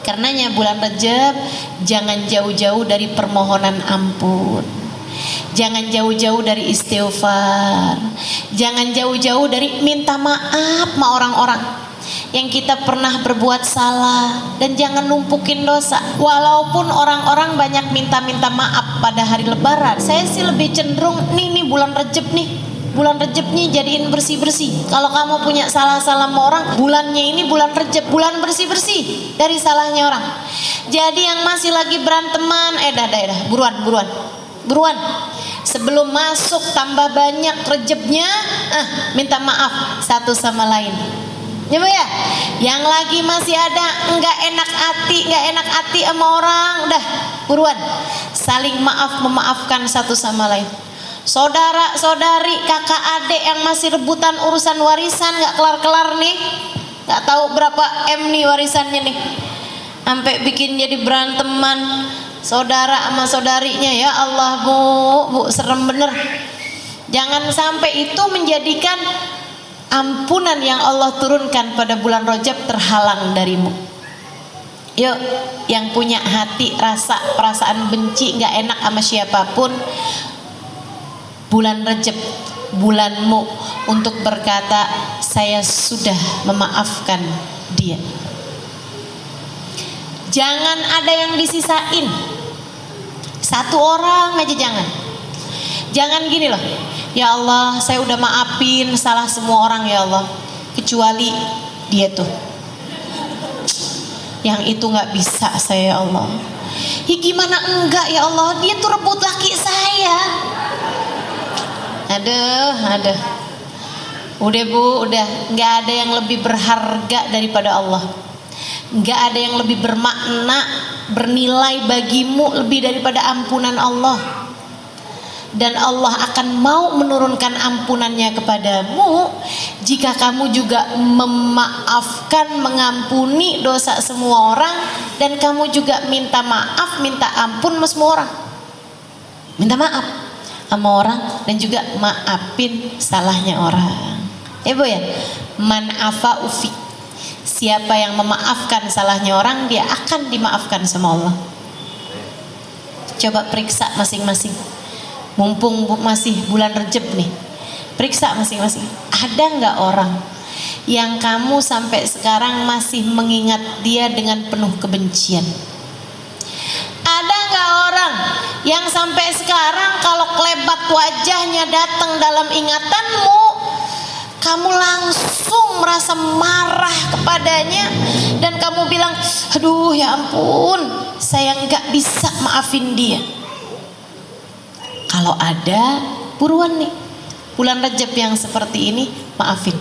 Karenanya bulan Rajab jangan jauh-jauh dari permohonan ampun, jangan jauh-jauh dari istighfar, jangan jauh-jauh dari minta maaf sama orang-orang yang kita pernah berbuat salah, dan jangan numpukin dosa. Walaupun orang-orang banyak minta-minta maaf pada hari Lebaran, saya sih lebih cenderung nih bulan Rajab nih, bulan Rejab nih jadiin bersih-bersih. Kalau kamu punya salah-salah sama orang, bulannya ini bulan Rejab, bulan bersih-bersih dari salahnya orang. Jadi yang masih lagi beranteman, dah, buruan. Sebelum masuk tambah banyak Rejabnya, minta maaf satu sama lain. Ya Bu ya, yang lagi masih ada nggak enak hati sama orang, udah buruan saling memaafkan satu sama lain. Saudara, saudari, kakak, adik yang masih rebutan urusan warisan nggak kelar-kelar nih, nggak tahu berapa M nih warisannya nih, sampai bikin jadi beranteman saudara sama saudarinya. Ya Allah bu, serem bener. Jangan sampai itu menjadikan ampunan yang Allah turunkan pada bulan Rajab terhalang darimu. Yuk, yang punya hati rasa perasaan benci nggak enak sama siapapun, bulan Rajab bulanmu untuk berkata saya sudah memaafkan dia. Jangan ada yang disisain, satu orang aja jangan gini loh, ya Allah saya udah maafin salah semua orang ya Allah kecuali dia tuh. Yang itu nggak bisa saya, ya Allah. Ya gimana enggak ya Allah, dia tuh rebut laki saya. Aduh. Udah Bu, udah nggak ada yang lebih berharga daripada Allah. Nggak ada yang lebih bermakna, bernilai bagimu lebih daripada ampunan Allah. Dan Allah akan mau menurunkan ampunannya kepadamu jika kamu juga memaafkan, mengampuni dosa semua orang, dan kamu juga minta maaf, minta ampun sama semua orang. Minta maaf sama orang dan juga maafin salahnya orang. Ya Bu ya, man afa ufi. Siapa yang memaafkan salahnya orang, dia akan dimaafkan sama Allah. Coba periksa masing-masing. Mumpung masih bulan Rejab nih, periksa masing-masing. Ada nggak orang yang kamu sampai sekarang masih mengingat dia dengan penuh kebencian? Ada nggak orang yang sampai sekarang kalau kelebat wajahnya datang dalam ingatanmu, kamu langsung merasa marah kepadanya dan kamu bilang, aduh ya ampun, saya nggak bisa maafin dia? Kalau ada, buruan nih, bulan Rejab yang seperti ini, maafin,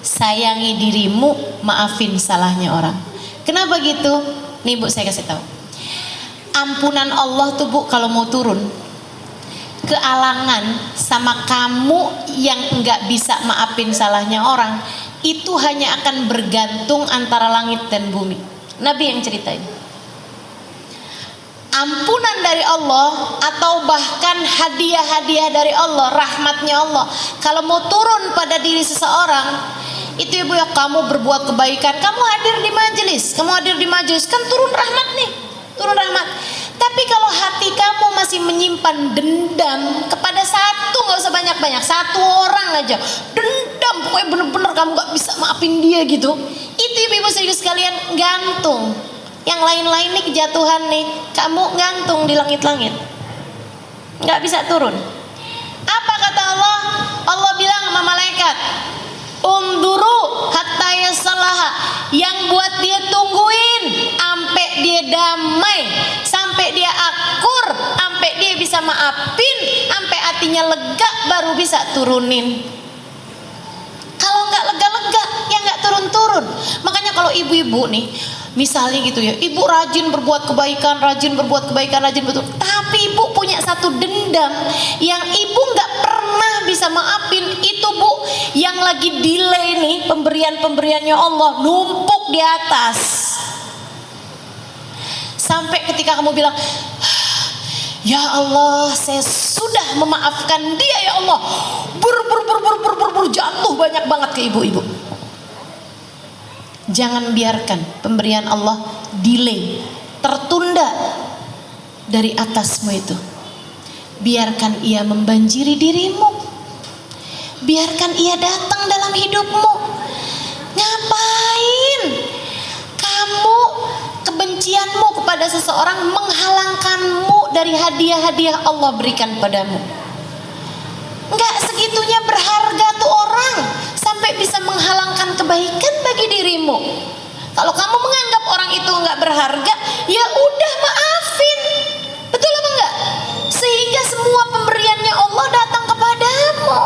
sayangi dirimu, maafin salahnya orang. Kenapa gitu? Nih Bu, saya kasih tahu. Ampunan Allah tuh Bu, kalau mau turun, kealangan sama kamu yang nggak bisa maafin salahnya orang, itu hanya akan bergantung antara langit dan bumi. Nabi yang ceritain. Ampunan dari Allah atau bahkan hadiah-hadiah dari Allah, rahmatnya Allah, kalau mau turun pada diri seseorang, itu ya Bu ya, kamu berbuat kebaikan, kamu hadir di majelis, kan turun rahmat nih, turun rahmat. Tapi kalau hati kamu masih menyimpan dendam kepada satu, nggak usah banyak-banyak, satu orang aja, dendam, pokoknya bener-bener kamu nggak bisa maafin dia gitu, itu ibu-ibu sekalian gantung. Yang lain-lain nih kejatuhan nih, kamu gantung di langit-langit, nggak bisa turun. Apa kata Allah? Allah bilang sama malaikat, unduru hatta yasallaha, yang buat dia tungguin sampai dia damai, sampai dia akur, sampai dia bisa maafin, sampai hatinya lega, baru bisa turunin. Kalau nggak lega-lega, ya nggak turun-turun. Makanya kalau ibu-ibu nih, misalnya gitu ya, ibu rajin berbuat kebaikan, betul. Tapi ibu punya satu dendam yang ibu nggak pernah bisa maafin, itu Bu, yang lagi delay nih pemberiannya Allah, numpuk di atas. Sampai ketika kamu bilang, ya Allah, saya sudah memaafkan dia ya Allah, jatuh banyak banget ke ibu-ibu. Jangan biarkan pemberian Allah delay, tertunda dari atasmu itu. Biarkan ia membanjiri dirimu, biarkan ia datang dalam hidupmu. Ngapain kamu kebencianmu kepada seseorang menghalangkanmu dari hadiah-hadiah Allah berikan padamu? Enggak segitunya berharga tuh orang sampai bisa menghalangkan kebaikan bagi dirimu. Kalau kamu menganggap orang itu enggak berharga, ya udah maafin. Betul apa enggak? Sehingga semua pemberiannya Allah datang kepadamu.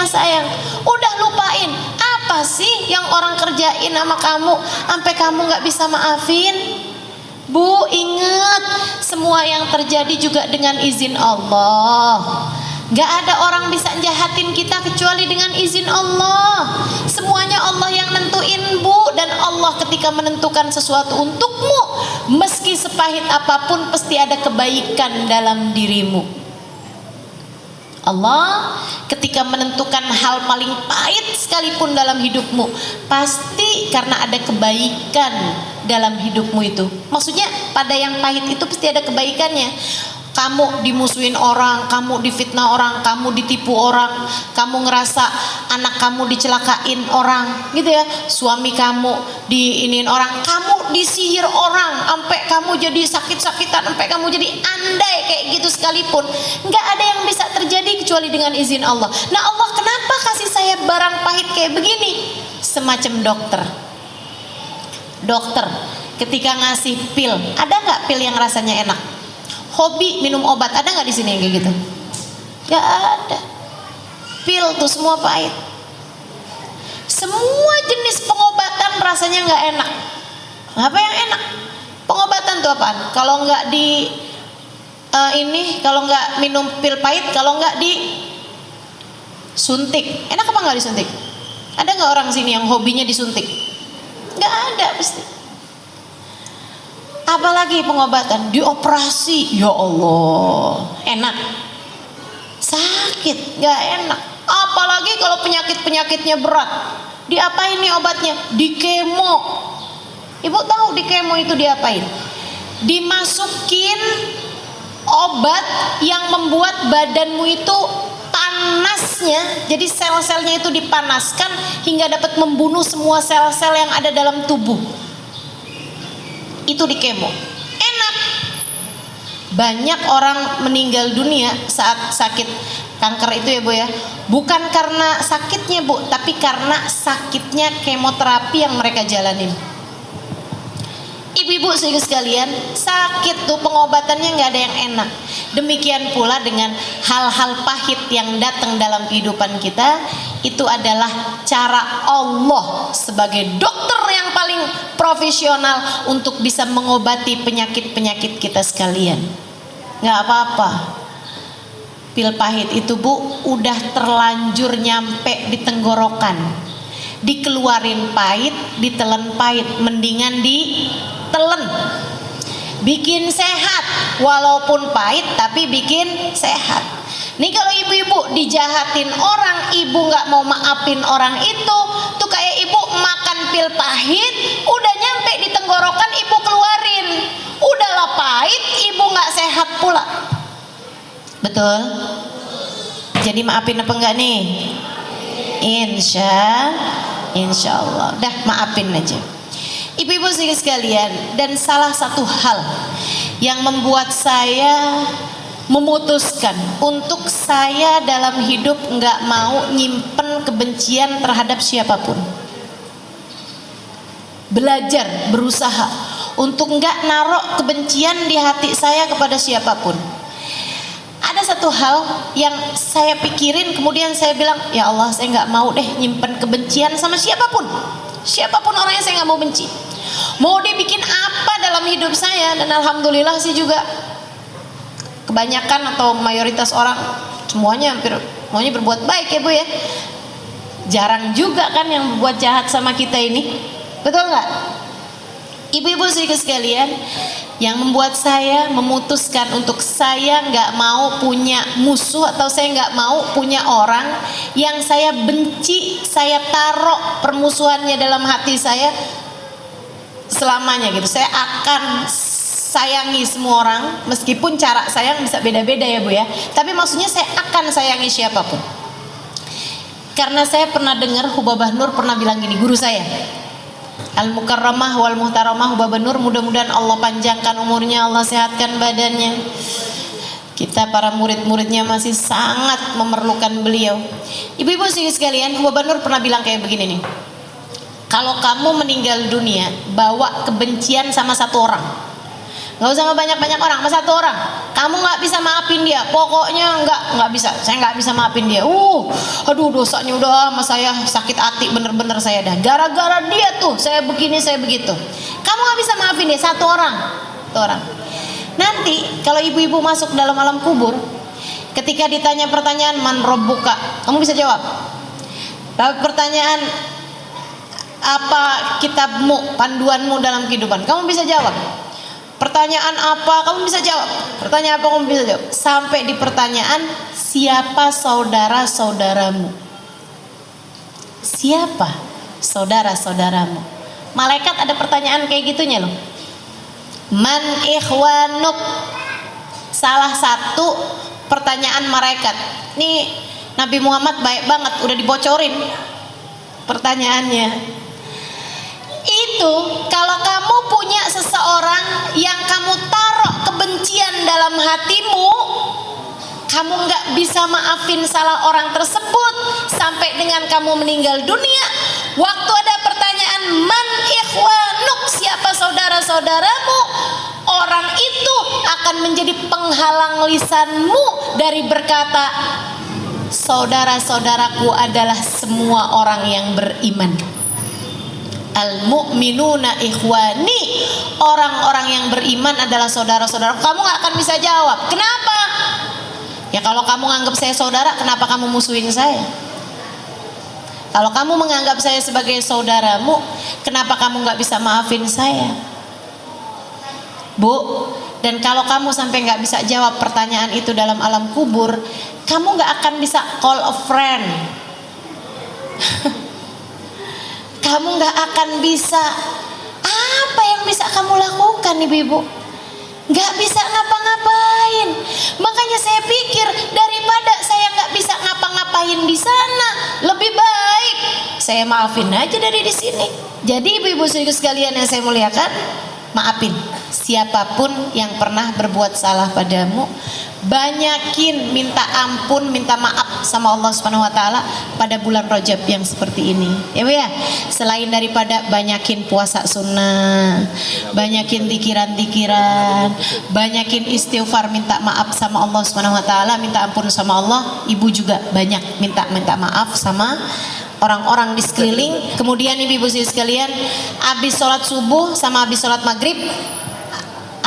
Sayang. Udah lupain. Apa sih yang orang kerjain sama kamu sampai kamu enggak bisa maafin? Bu, ingat, semua yang terjadi juga dengan izin Allah. Gak ada orang bisa jahatin kita kecuali dengan izin Allah. Semuanya Allah yang nentuin Bu. Dan Allah ketika menentukan sesuatu untukmu, meski sepahit apapun, pasti ada kebaikan dalam dirimu. Allah ketika menentukan hal paling pahit sekalipun dalam hidupmu, pasti karena ada kebaikan dalam hidupmu itu. Maksudnya pada yang pahit itu pasti ada kebaikannya. Kamu dimusuhin orang, kamu difitnah orang, kamu ditipu orang, kamu ngerasa anak kamu dicelakain orang, gitu ya. Suami kamu diiniin orang, kamu disihir orang, sampai kamu jadi sakit-sakitan, sampai kamu jadi andai kayak gitu sekalipun, nggak ada yang bisa terjadi kecuali dengan izin Allah. Nah, Allah kenapa kasih saya saya barang pahit kayak begini? Semacam dokter ketika ngasih pil, ada nggak pil yang rasanya enak? Hobi minum obat, ada nggak di sini yang kayak gitu? Gak ada. Pil tuh semua pahit. Semua jenis pengobatan rasanya nggak enak. Apa yang enak? Pengobatan tuh apaan? Kalau nggak di kalau nggak minum pil pahit, kalau nggak disuntik. Enak apa nggak disuntik? Ada nggak orang sini yang hobinya disuntik? Nggak ada pasti. Apalagi pengobatan, dioperasi, ya Allah, enak. Sakit, nggak enak. Apalagi kalau penyakitnya berat, diapain nih obatnya? Di kemo. Ibu tahu di kemo itu diapain? Dimasukin obat yang membuat badanmu itu panasnya, jadi sel-selnya itu dipanaskan hingga dapat membunuh semua sel-sel yang ada dalam tubuh. Itu di kemo. Enak. Banyak orang meninggal dunia saat sakit kanker itu ya Bu ya, bukan karena sakitnya Bu, tapi karena sakitnya kemoterapi yang mereka jalanin. Ibu-ibu sekalian, sakit tuh pengobatannya nggak ada yang enak. Demikian pula dengan hal-hal pahit yang datang dalam kehidupan kita, itu adalah cara Allah sebagai dokter yang paling profesional untuk bisa mengobati penyakit-penyakit kita sekalian. Nggak apa-apa. Pil pahit itu Bu, udah terlanjur nyampe di tenggorokan. Dikeluarin pahit, ditelan pahit, mendingan ditelan. Bikin sehat, walaupun pahit tapi bikin sehat. Nih kalau ibu-ibu dijahatin orang, ibu nggak mau maafin orang itu, tuh kayak ibu makan pil pahit, udah nyampe di tenggorokan ibu keluarin, udahlah pahit, ibu nggak sehat pula. Betul? Jadi maafin apa enggak nih? Insya Allah. Dah maafin aja. Ibu-ibu sekalian, dan salah satu hal yang membuat saya memutuskan untuk saya dalam hidup nggak mau nyimpen kebencian terhadap siapapun. Belajar, berusaha untuk nggak narok kebencian di hati saya kepada siapapun. Ada satu hal yang saya pikirin, kemudian saya bilang, ya Allah, saya nggak mau deh nyimpen kebencian sama siapapun. Siapapun orangnya saya nggak mau benci. Mau dia bikin apa dalam hidup saya, dan alhamdulillah sih juga kebanyakan atau mayoritas orang semuanya berbuat baik ya Bu ya. Jarang juga kan yang berbuat jahat sama kita ini, betul nggak? Ibu-ibu sekalian, yang membuat saya memutuskan untuk saya nggak mau punya musuh, atau saya nggak mau punya orang yang saya benci, saya taruh permusuhannya dalam hati saya selamanya gitu. Saya akan sayangi semua orang, meskipun cara sayang bisa beda-beda ya Bu ya, tapi maksudnya saya akan sayangi siapapun. Karena saya pernah dengar Hubabah Nur pernah bilang gini, guru saya Al-Mukarramah wal Muhtaramah Hubabah Nur, mudah-mudahan Allah panjangkan umurnya, Allah sehatkan badannya. Kita para murid-muridnya masih sangat memerlukan beliau. Ibu-ibu sekalian, Hubabah Nur pernah bilang kayak begini nih, kalau kamu meninggal dunia bawa kebencian sama satu orang, nggak usah sama banyak-banyak orang, sama satu orang, kamu nggak bisa maafin dia, pokoknya nggak bisa, saya nggak bisa maafin dia. Aduh dosanya udah sama saya, sakit hati bener-bener saya dah, gara-gara dia tuh saya begini, saya begitu. Kamu nggak bisa maafin dia, satu orang. Nanti kalau ibu-ibu masuk dalam alam kubur, ketika ditanya pertanyaan man robbuka, kamu bisa jawab. Lalu pertanyaan apa kitabmu, panduanmu dalam kehidupan, kamu bisa jawab. Pertanyaan apa kamu bisa jawab, pertanyaan apa kamu bisa jawab, sampai di pertanyaan siapa saudara-saudaramu, siapa saudara-saudaramu. Malaikat ada pertanyaan kayak gitunya loh. Man ikhwanuk, salah satu pertanyaan malaikat. Nih Nabi Muhammad baik banget, udah dibocorin pertanyaannya. Itu kalau kamu punya seseorang yang kamu taruh kebencian dalam hatimu, kamu nggak bisa maafin salah orang tersebut sampai dengan kamu meninggal dunia, waktu ada pertanyaan man ikhwanuk, siapa saudara-saudaramu, orang itu akan menjadi penghalang lisanmu dari berkata saudara-saudaraku adalah semua orang yang beriman. Al-mu'minuna ikhwani, orang-orang yang beriman adalah saudara-saudara. Kamu gak akan bisa jawab, kenapa? Ya kalau kamu menganggap saya saudara, kenapa kamu musuhin saya? Kalau kamu menganggap saya sebagai saudaramu, kenapa kamu gak bisa maafin saya? Bu, dan kalau kamu sampai gak bisa jawab pertanyaan itu dalam alam kubur, kamu gak akan bisa call a friend. Kamu gak akan bisa, apa yang bisa kamu lakukan ibu-ibu? Gak bisa ngapa-ngapain. Makanya saya pikir daripada saya gak bisa ngapa-ngapain di sana, lebih baik saya maafin aja dari di sini. Jadi ibu-ibu sekalian yang saya muliakan, maafin siapapun yang pernah berbuat salah padamu. Banyakin minta ampun, minta maaf sama Allah Subhanahu wa taala pada bulan Rajab yang seperti ini. Ya Bu ya. Selain daripada banyakin puasa sunnah, banyakin zikiran-zikiran, banyakin istighfar, minta maaf sama Allah Subhanahu wa taala, minta ampun sama Allah, ibu juga banyak minta maaf sama orang-orang di sekeliling. Kemudian ibu-ibu sekalian, habis sholat subuh sama habis sholat maghrib,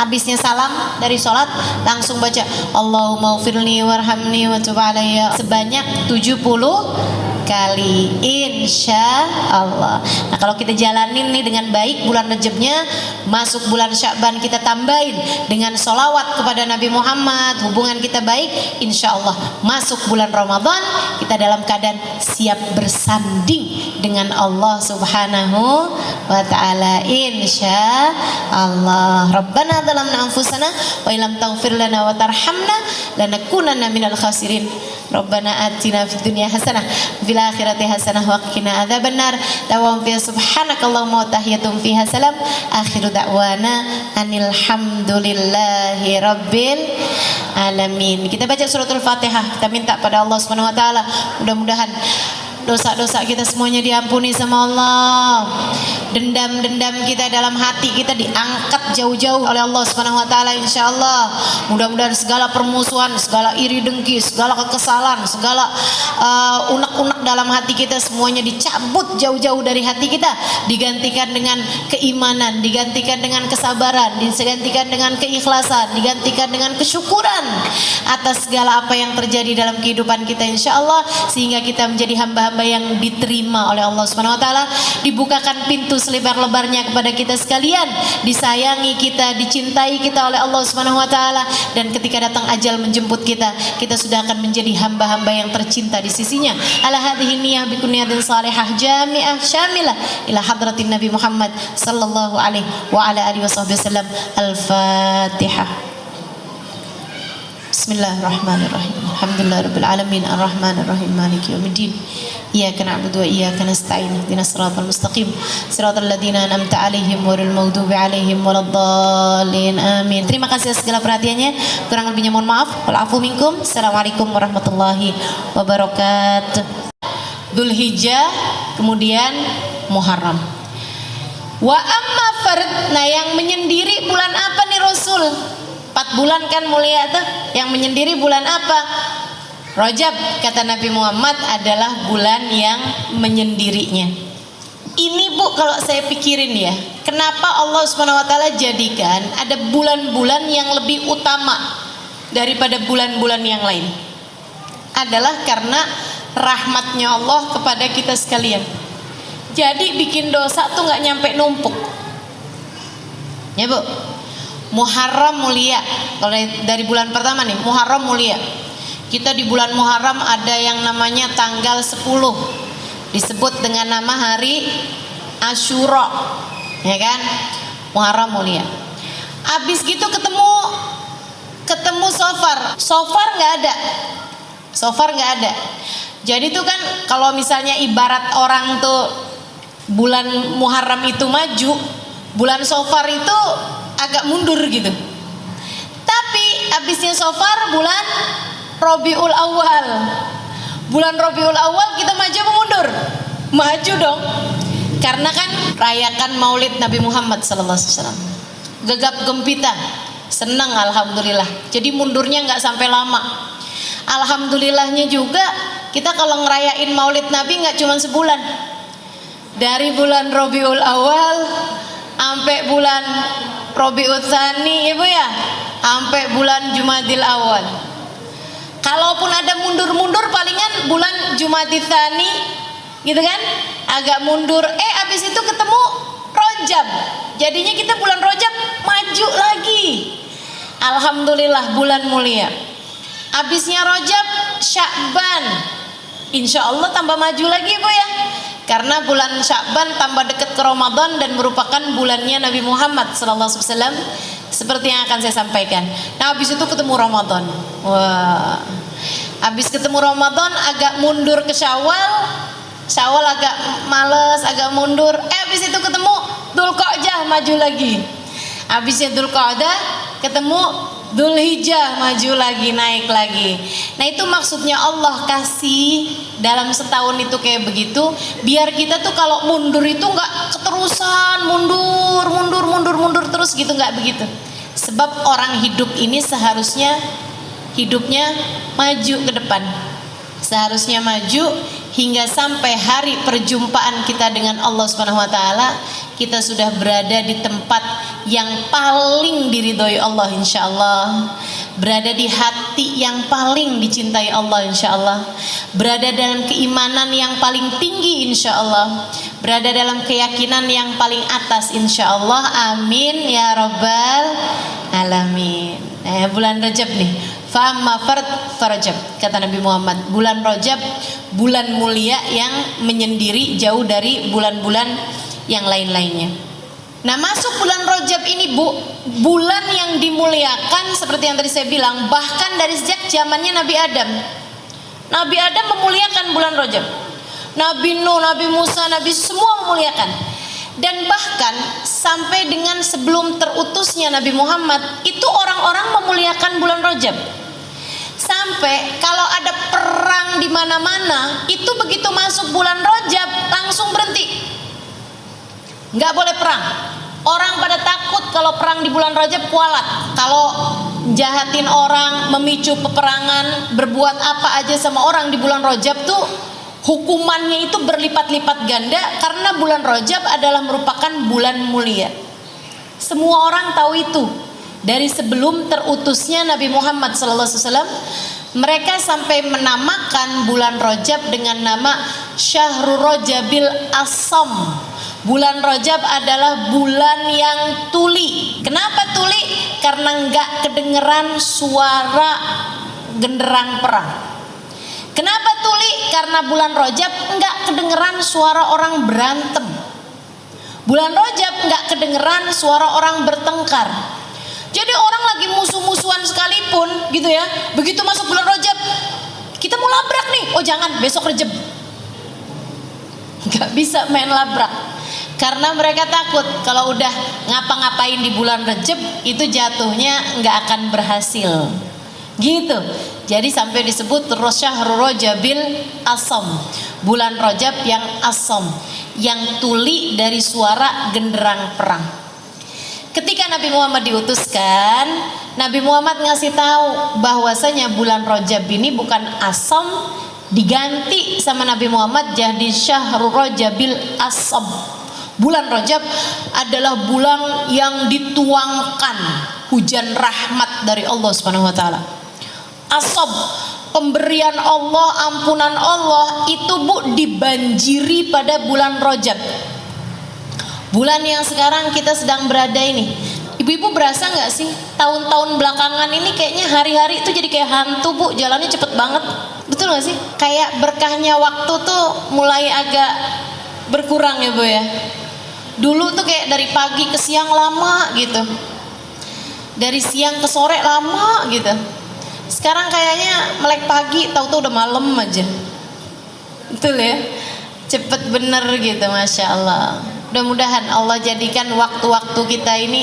habisnya salam dari sholat, langsung baca Allahumma ufirli warhamni wa tub alayya sebanyak 70 kali, insya Allah. Nah kalau kita jalanin nih dengan baik bulan Rajabnya, masuk bulan Sya'ban kita tambahin dengan sholawat kepada Nabi Muhammad, hubungan kita baik, insya Allah masuk bulan Ramadan kita dalam keadaan siap bersanding dengan Allah Subhanahu wa ta'ala, insya Allah. Rabbana zalamna anfusana wa illam taghfir lana wa tarhamna lanakunanna minal khasirin. Rabbana atina fid dunya hasanah fil akhirati hasanah wa qina adzabannar. Dawam fi subhanakallahumma wa tahiyatum fiha salam. Akhiru da'wana anil hamdulillahi rabbil alamin. Kita baca suratul Fatihah, kita minta pada Allah Subhanahu wa taala mudah-mudahan dosa-dosa kita semuanya diampuni sama Allah. Dendam-dendam kita dalam hati kita diangkat jauh-jauh oleh Allah Subhanahu wa taala insyaallah. Mudah-mudahan segala permusuhan, segala iri dengki, segala kekesalan, segala unek-unek dalam hati kita semuanya dicabut jauh-jauh dari hati kita, digantikan dengan keimanan, digantikan dengan kesabaran, digantikan dengan keikhlasan, digantikan dengan kesyukuran atas segala apa yang terjadi dalam kehidupan kita insyaallah, sehingga kita menjadi hamba-hamba yang diterima oleh Allah Subhanahu wa taala. Dibukakan pintu selebar-lebarnya kepada kita sekalian, disayangi kita, dicintai kita oleh Allah Subhanahu wa taala, dan ketika datang ajal menjemput kita, kita sudah akan menjadi hamba-hamba yang tercinta di sisinya. Ala hadhihi niyyah bi kunniyatin salihah jami'ah syamilah ila hadratin Nabi Muhammad sallallahu alaihi wa ala alihi wasallam. Al-Fatihah. Bismillahirrahmanirrahim. Alhamdulillahirabbil alamin arrahmanir rahim maliki yaumiddin. Iyyaka na'budu wa iyyaka nasta'in. Ihdinas siratal mustaqim. Siratal ladzina an'amta 'alaihim ghairil maghdubi alaihim waladdallin. Amin. Terima kasih segala perhatiannya. Kurang lebihnya mohon maaf. Wal afu minkum. Assalamualaikum warahmatullahi wabarakatuh. Dzulhijjah, kemudian Muharram. Wa amma fard, nah yang menyendiri bulan apa nih Rasul? 4 bulan kan mulia tuh. Yang menyendiri bulan apa? Rajab, kata Nabi Muhammad, adalah bulan yang menyendirinya. Ini Bu, kalau saya pikirin ya, kenapa Allah Subhanahu wa taala jadikan ada bulan-bulan yang lebih utama daripada bulan-bulan yang lain? Adalah karena rahmatnya Allah kepada kita sekalian. Jadi bikin dosa tuh nggak nyampe numpuk. Ya Bu. Muharram mulia. Kalau dari bulan pertama nih, Muharram mulia. Kita di bulan Muharram ada yang namanya tanggal 10, disebut dengan nama hari Asyura, ya kan? Muharram mulia. Abis gitu ketemu Sofar nggak ada. Jadi tuh kan kalau misalnya ibarat orang tuh bulan Muharram itu maju, bulan Sofar itu agak mundur gitu. Tapi abisnya Sofar bulan Rabiul Awal. Bulan Rabiul Awal kita maju apa mundur? Maju dong. Karena kan rayakan Maulid Nabi Muhammad SAW. Gegap gempita, senang alhamdulillah. Jadi mundurnya nggak sampai lama. Alhamdulillahnya juga kita kalau ngerayain Maulid Nabi nggak cuma sebulan. Dari bulan Rabiul Awal sampai bulan Rabiul Tsani, Ibu ya, sampai bulan Jumadil Awal. Kalaupun ada mundur-mundur palingan bulan Jumadil Tsani, gitu kan? Agak mundur. Abis itu ketemu Rajab. Jadinya kita bulan Rajab maju lagi. Alhamdulillah bulan mulia. Abisnya Rajab, Sya'ban. Insya Allah tambah maju lagi Bu ya. Karena bulan Sya'ban tambah dekat ke Ramadan dan merupakan bulannya Nabi Muhammad SAW. Seperti yang akan saya sampaikan. Nah habis itu ketemu Ramadan. Wah. Habis ketemu Ramadan agak mundur ke Syawal. Syawal agak males, agak mundur. Habis itu ketemu Dzulqa'dah, maju lagi. Habisnya Dzulqa'dah ketemu Dzulhijjah, maju lagi, naik lagi. Nah itu maksudnya Allah kasih dalam setahun itu kayak begitu, biar kita tuh kalau mundur itu nggak keterusan mundur terus gitu, nggak begitu. Sebab orang hidup ini seharusnya hidupnya maju ke depan, seharusnya maju hingga sampai hari perjumpaan kita dengan Allah Subhanahu wa taala, kita sudah berada di tempat yang paling diridhoi Allah insyaallah, berada di hati yang paling dicintai Allah insyaallah, berada dalam keimanan yang paling tinggi insyaallah, berada dalam keyakinan yang paling atas insyaallah. Amin ya rabbal alamin. Bulan Rajab nih, fa'amma farajab, kata Nabi Muhammad, bulan Rajab bulan mulia yang menyendiri jauh dari bulan-bulan yang lain-lainnya. Nah masuk bulan Rajab ini Bu, bulan yang dimuliakan seperti yang tadi saya bilang, bahkan dari sejak zamannya Nabi Adam. Nabi Adam memuliakan bulan Rajab, Nabi Nuh, Nabi Musa, Nabi semua memuliakan. Dan bahkan sampai dengan sebelum terutusnya Nabi Muhammad itu orang-orang memuliakan bulan Rajab. Sampai kalau ada perang di mana-mana itu begitu masuk bulan Rajab langsung berhenti. Nggak boleh perang. Orang pada takut kalau perang di bulan Rajab, kualat. Kalau jahatin orang, memicu peperangan, berbuat apa aja sama orang di bulan Rajab tuh hukumannya itu berlipat-lipat ganda, karena bulan Rajab adalah merupakan bulan mulia. Semua orang tahu itu. Dari sebelum terutusnya Nabi Muhammad SAW, mereka sampai menamakan bulan Rajab dengan nama Syahrul Rajabil Asam. Bulan Rajab adalah bulan yang tuli. Kenapa tuli? Karena nggak kedengeran suara genderang perang. Kenapa tuli? Karena bulan Rajab nggak kedengeran suara orang berantem. Bulan Rajab nggak kedengeran suara orang bertengkar. Jadi orang lagi musuh-musuhan sekalipun gitu ya, begitu masuk bulan Rajab, kita mau labrak nih, oh jangan, besok Rajab. Nggak bisa main labrak, karena mereka takut kalau udah ngapa-ngapain di bulan Rajab itu jatuhnya nggak akan berhasil. Gitu. Jadi sampai disebut Syahrul Rajabil Asam, bulan Rajab yang asam, yang tuli dari suara genderang perang. Ketika Nabi Muhammad diutuskan, Nabi Muhammad ngasih tahu bahwasanya bulan Rajab ini bukan asam, diganti sama Nabi Muhammad jadi Syahrul Rajabil Asam. Bulan Rajab adalah bulan yang dituangkan hujan rahmat dari Allah Subhanahu wa taala. Asab, pemberian Allah, ampunan Allah itu Bu dibanjiri pada bulan Rajab. Bulan yang sekarang kita sedang berada ini. Ibu-ibu berasa nggak sih tahun-tahun belakangan ini kayaknya hari-hari itu jadi kayak hantu Bu, jalannya cepet banget. Betul nggak sih? Kayak berkahnya waktu tuh mulai agak berkurang ya Bu ya. Dulu tuh kayak dari pagi ke siang lama gitu, dari siang ke sore lama gitu. Sekarang kayaknya melek pagi tahu-tahu udah malam aja. Betul ya, cepet bener gitu, Masya Allah. Mudah-mudahan Allah jadikan waktu-waktu kita ini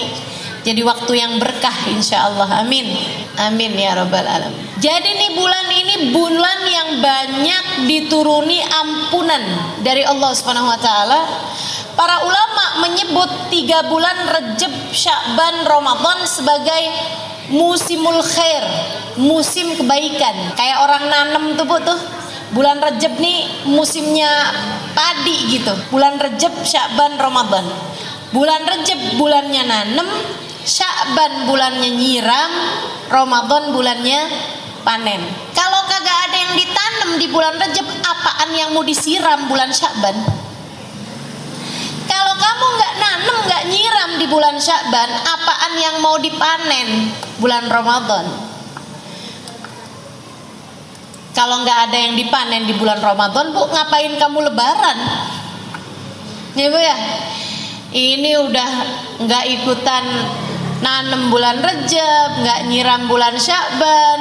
jadi waktu yang berkah insya Allah. Amin. Amin ya rabbal alamin. Jadi nih bulan ini bulan yang banyak dituruni ampunan dari Allah Subhanahu wa taala. Para ulama menyebut 3 bulan Rajab, Sya'ban, Ramadan sebagai musimul khair, musim kebaikan. Kayak orang nanam tuh Bu tuh. Bulan Rajab nih musimnya padi gitu. Bulan Rajab, Sya'ban, Ramadan. Bulan Rajab bulannya nanem, Sya'ban bulannya nyiram, Ramadan bulannya panen. Kalau kagak ada yang ditanam di bulan Rajab, apaan yang mau disiram bulan Sya'ban? Kalau kamu nggak nanem, nggak nyiram di bulan Sya'ban, apaan yang mau dipanen bulan Ramadan? Kalau nggak ada yang dipanen di bulan Ramadan, Bu, ngapain kamu lebaran? Ya Bu ya, ini udah nggak ikutan nanem bulan Rajab, nggak nyiram bulan Sya'ban,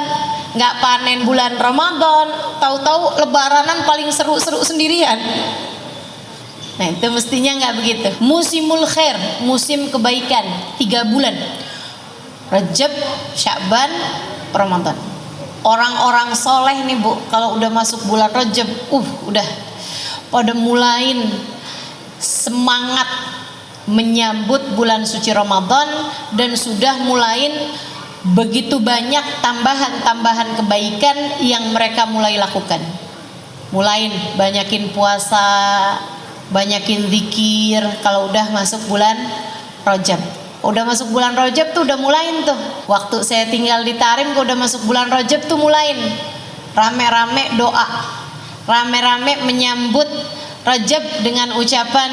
nggak panen bulan Ramadan, tahu-tahu lebaranan paling seru-seru sendirian. Nah itu mestinya nggak begitu. Musimul khair, musim kebaikan, 3 bulan Rajab, Sya'ban, Ramadan. Orang-orang soleh nih Bu, kalau udah masuk bulan Rajab, udah pada mulain semangat menyambut bulan suci Ramadan, dan sudah mulain begitu banyak tambahan-tambahan kebaikan yang mereka mulai lakukan. Mulain banyakin puasa, banyakin zikir kalau udah masuk bulan Rajab. Udah masuk bulan Rajab tuh udah mulain tuh. Waktu saya tinggal di Tarim, udah masuk bulan Rajab tuh mulain rame-rame doa, rame-rame menyambut Rajab dengan ucapan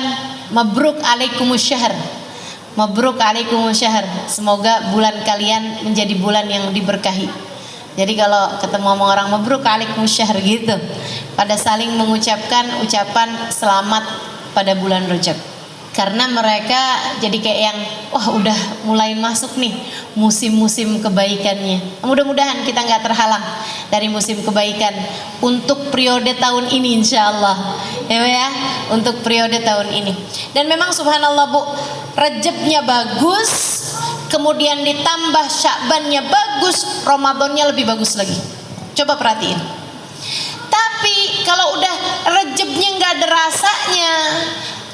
mabruk alaikumusyahr, mabruk alaikumusyahr. Semoga bulan kalian menjadi bulan yang diberkahi. Jadi kalau ketemu sama orang mabruk alaikumusyahr gitu, pada saling mengucapkan ucapan selamat pada bulan Rajab. Karena mereka jadi kayak yang udah mulai masuk nih musim-musim kebaikannya. Mudah-mudahan kita nggak terhalang dari musim kebaikan untuk periode tahun ini, insya Allah ya, untuk periode tahun ini. Dan memang subhanallah Bu, Rajabnya bagus, kemudian ditambah Sya'bannya bagus, Ramadannya lebih bagus lagi. Coba perhatiin. Tapi kalau udah Rajabnya nggak ada rasanya,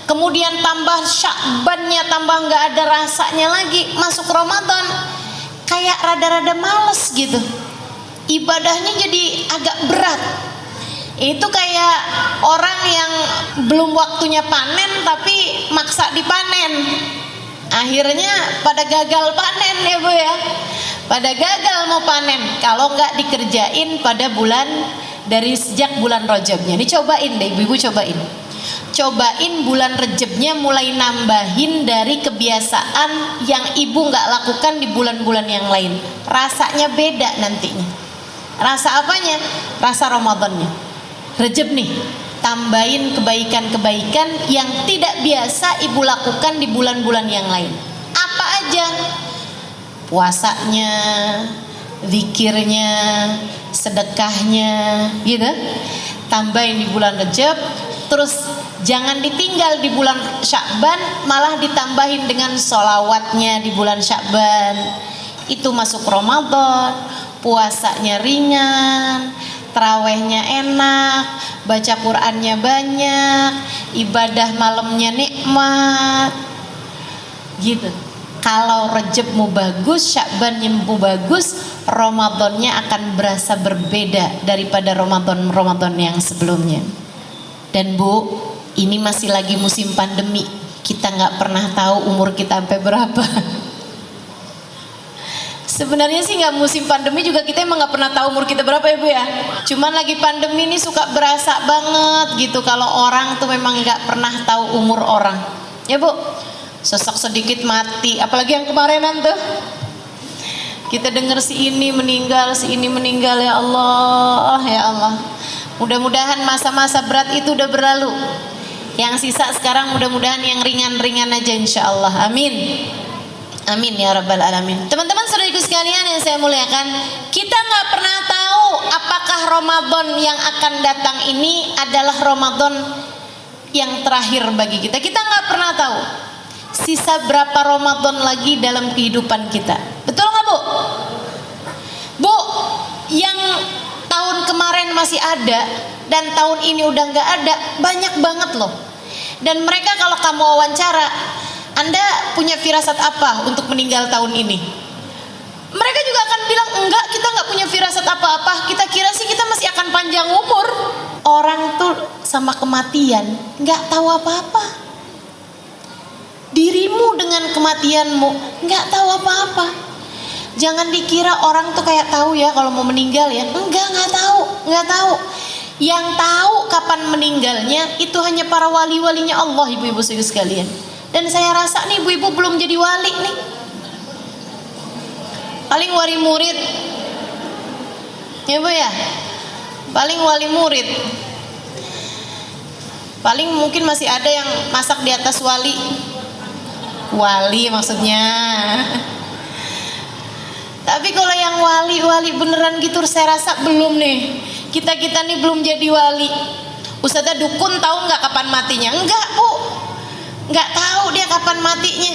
kemudian tambah Sya'bannya tambah nggak ada rasanya lagi, masuk Ramadan kayak rada-rada males gitu, ibadahnya jadi agak berat. Itu kayak orang yang belum waktunya panen tapi maksa dipanen, akhirnya pada gagal panen ya Bu ya, pada gagal mau panen kalau nggak dikerjain pada bulan dari sejak bulan Rajabnya. Ini cobain deh ibu-ibu, cobain bulan Rajabnya mulai nambahin dari kebiasaan yang ibu nggak lakukan di bulan-bulan yang lain. Rasanya beda nantinya. Rasa apanya? Rasa Ramadannya. Rajab nih, tambahin kebaikan-kebaikan yang tidak biasa ibu lakukan di bulan-bulan yang lain. Apa aja? Puasanya, zikirnya, sedekahnya, gitu. Tambahin di bulan Rajab. Terus jangan ditinggal di bulan Sya'ban, malah ditambahin dengan sholawatnya di bulan Sya'ban. Itu masuk Ramadan, puasanya ringan, tarawehnya enak, baca Qur'annya banyak, ibadah malamnya nikmat, gitu. Kalau Rajabmu bagus, Sya'banmu bagus, Ramadannya akan berasa berbeda daripada Ramadan yang sebelumnya. Dan Bu, ini masih lagi musim pandemi, kita nggak pernah tahu umur kita sampai berapa. Sebenarnya sih nggak musim pandemi juga kita emang nggak pernah tahu umur kita berapa ya Bu ya. Cuman lagi pandemi ini suka berasa banget gitu kalau orang tuh memang nggak pernah tahu umur orang. Ya Bu, sosok sedikit mati, apalagi yang kemarinan tuh. Kita dengar si ini meninggal ya Allah, ya Allah. Mudah-mudahan masa-masa berat itu udah berlalu. Yang sisa sekarang mudah-mudahan yang ringan-ringan aja insya Allah. Amin. Amin ya rabbal alamin. Teman-teman saudariku sekalian yang saya muliakan, kita nggak pernah tahu apakah Ramadan yang akan datang ini adalah Ramadan yang terakhir bagi kita. Kita nggak pernah tahu sisa berapa Ramadan lagi dalam kehidupan kita. Betul nggak Bu? Bu, yang tahun kemarin masih ada dan tahun ini udah nggak ada, banyak banget loh. Dan mereka kalau kamu wawancara, Anda punya firasat apa untuk meninggal tahun ini? Mereka juga akan bilang, enggak, kita nggak punya firasat apa-apa, kita kira sih kita masih akan panjang umur. Orang tuh sama kematian nggak tahu apa-apa. Dirimu dengan kematianmu nggak tahu apa-apa. Jangan dikira orang tuh kayak tahu ya kalau mau meninggal ya. Nggak tahu. Yang tahu kapan meninggalnya itu hanya para wali-walinya Allah, ibu-ibu sekalian. Dan saya rasa nih ibu-ibu belum jadi wali nih. Paling wali murid, ya bu ya. Paling wali murid. Paling mungkin masih ada yang masak di atas wali. Wali maksudnya. Tapi kalau yang wali beneran gitu saya rasa belum nih. Kita nih belum jadi wali. Ustazah dukun tahu nggak kapan matinya? Enggak bu, nggak tahu dia kapan matinya.